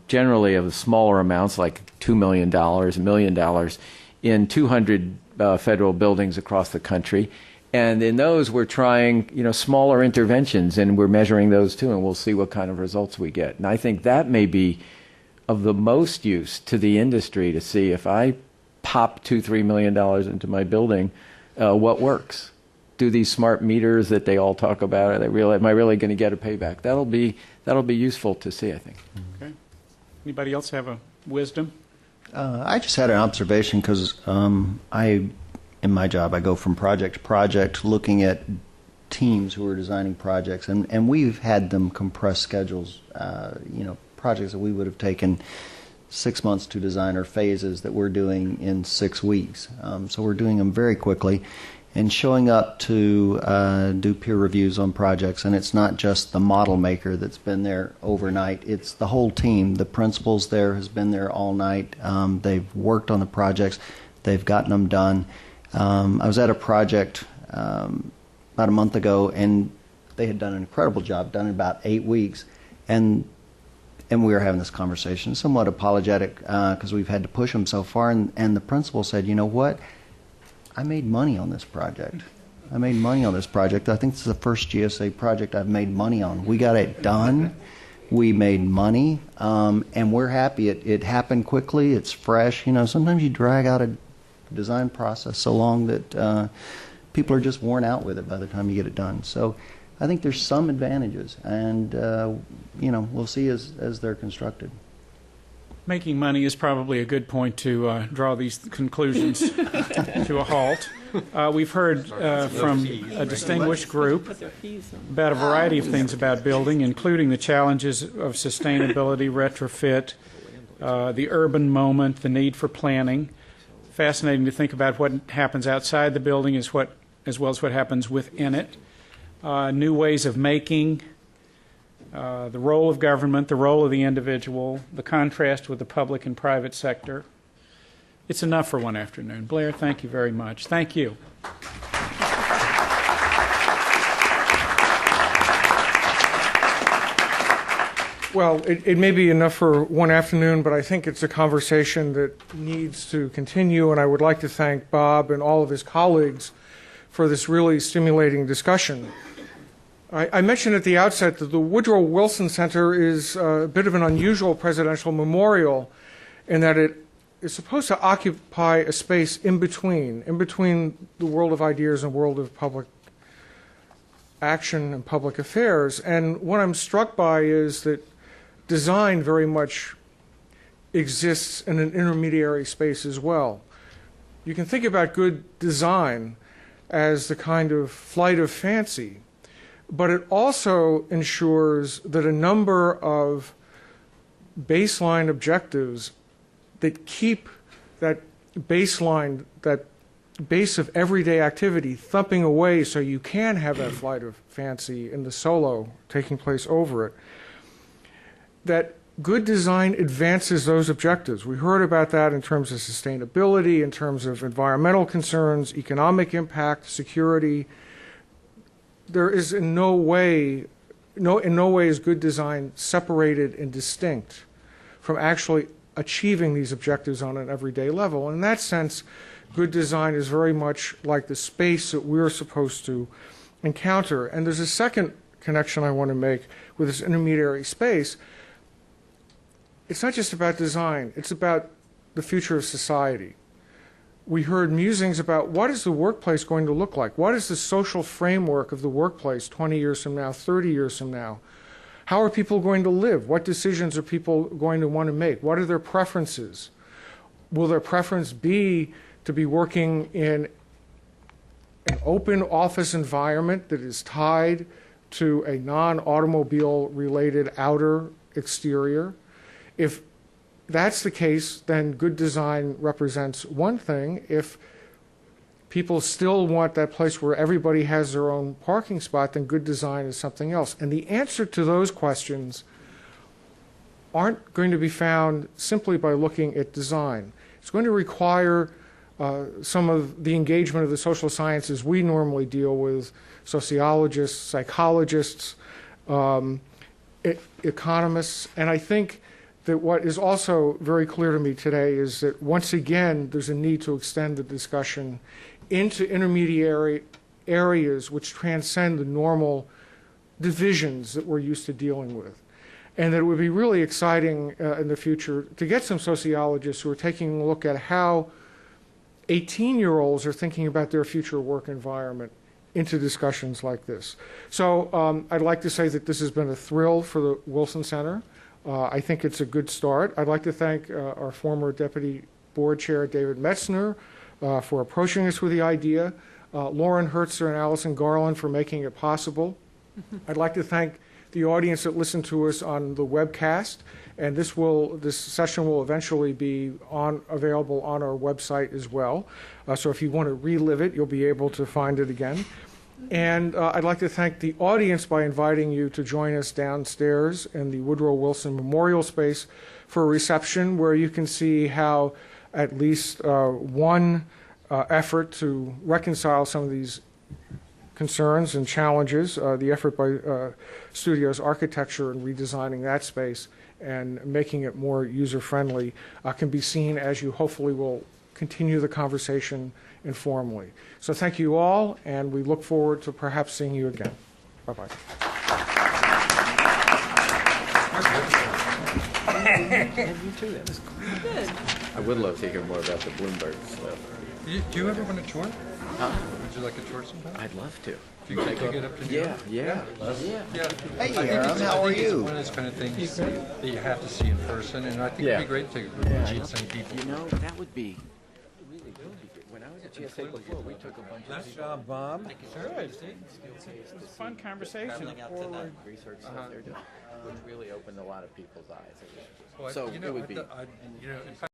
generally of smaller amounts like $2 million, $1 million, in 200 federal buildings across the country. And in those, we're trying, smaller interventions, and we're measuring those too, and we'll see what kind of results we get. And I think that may be of the most use to the industry, to see if I pop $2-3 million into my building, what works. Do these smart meters that they all talk about? Am I really going to get a payback? That'll be useful to see, I think. Okay. Anybody else have a wisdom? I just had an observation because in my job, I go from project to project looking at teams who are designing projects, and we've had them compress schedules. Projects that we would have taken 6 months to design, or phases that we're doing in 6 weeks. So we're doing them very quickly and showing up to do peer reviews on projects. And it's not just the model maker that's been there overnight. It's the whole team. The principals there has been there all night. They've worked on the projects. They've gotten them done. I was at a project about a month ago, and they had done an incredible job, done in about 8 weeks. And we were having this conversation, somewhat apologetic, because we've had to push them so far. And the principal said, "You know what? I made money on this project. I think this is the first GSA project I've made money on. We got it done. We made money, and we're happy. It happened quickly. It's fresh. Sometimes you drag out a design process so long that people are just worn out with it by the time you get it done. So I think there's some advantages, and we'll see as they're constructed." Making money is probably a good point to draw these conclusions to a halt. We've heard from a distinguished group about a variety of things about building, including the challenges of sustainability, retrofit, the urban moment, the need for planning. Fascinating to think about what happens outside the building as well as what happens within it. New ways of making, the role of government, the role of the individual, the contrast with the public and private sector. It's enough for one afternoon. Blair, thank you very much. Thank you. Well, it may be enough for one afternoon, but I think it's a conversation that needs to continue, and I would like to thank Bob and all of his colleagues for this really stimulating discussion. I mentioned at the outset that the Woodrow Wilson Center is a bit of an unusual presidential memorial in that it is supposed to occupy a space in between the world of ideas and world of public action and public affairs. And what I'm struck by is that design very much exists in an intermediary space as well. You can think about good design as the kind of flight of fancy, but it also ensures that a number of baseline objectives that keep that baseline, that base of everyday activity thumping away so you can have that flight of fancy in the solo taking place over it, that good design advances those objectives. We heard about that in terms of sustainability, in terms of environmental concerns, economic impact, security. There is in no way in no way is good design separated and distinct from actually achieving these objectives on an everyday level. In that sense, good design is very much like the space that we're supposed to encounter. And there's a second connection I want to make with this intermediary space. It's not just about design, it's about the future of society. We heard musings about what is the workplace going to look like? What is the social framework of the workplace 20 years from now, 30 years from now? How are people going to live? What decisions are people going to want to make? What are their preferences? Will their preference be to be working in an open office environment that is tied to a non-automobile related outer exterior? If that's the case, then good design represents one thing. If people still want that place where everybody has their own parking spot, then good design is something else. And the answer to those questions aren't going to be found simply by looking at design. It's going to require some of the engagement of the social sciences we normally deal with, sociologists, psychologists, economists, and I think that what is also very clear to me today is that once again there's a need to extend the discussion into intermediary areas which transcend the normal divisions that we're used to dealing with. And that it would be really exciting in the future to get some sociologists who are taking a look at how 18-year-olds are thinking about their future work environment into discussions like this. So I'd like to say that this has been a thrill for the Wilson Center. I think it's a good start. I'd like to thank our former Deputy Board Chair, David Metzner, for approaching us with the idea, Lauren Hertzer and Allison Garland for making it possible. I'd like to thank the audience that listened to us on the webcast, and this session will eventually be available on our website as well. So if you want to relive it, you'll be able to find it again. And I'd like to thank the audience by inviting you to join us downstairs in the Woodrow Wilson Memorial Space for a reception where you can see how at least one effort to reconcile some of these concerns and challenges, the effort by Studios Architecture in redesigning that space and making it more user-friendly, can be seen as you hopefully will continue the conversation informally. So thank you all, and we look forward to perhaps seeing you again. Bye-bye. You too, that was cool. Good. I would love to hear more about the Bloomberg stuff. Do you ever want a tour? Huh? Would you like a tour sometime? I'd love to. If you could get up to New York? Yeah. Hey, Aaron, how are you? It's one of those kind of things that you have to see in person, and I think it'd be great to meet some people. You know, that would be really good. When I was at GSA before, we took a bunch of Nice job, Bob. Good. It was a fun conversation. research stuff they're doing, which really opened a lot of people's eyes. Well, So you know, it would be. in fact,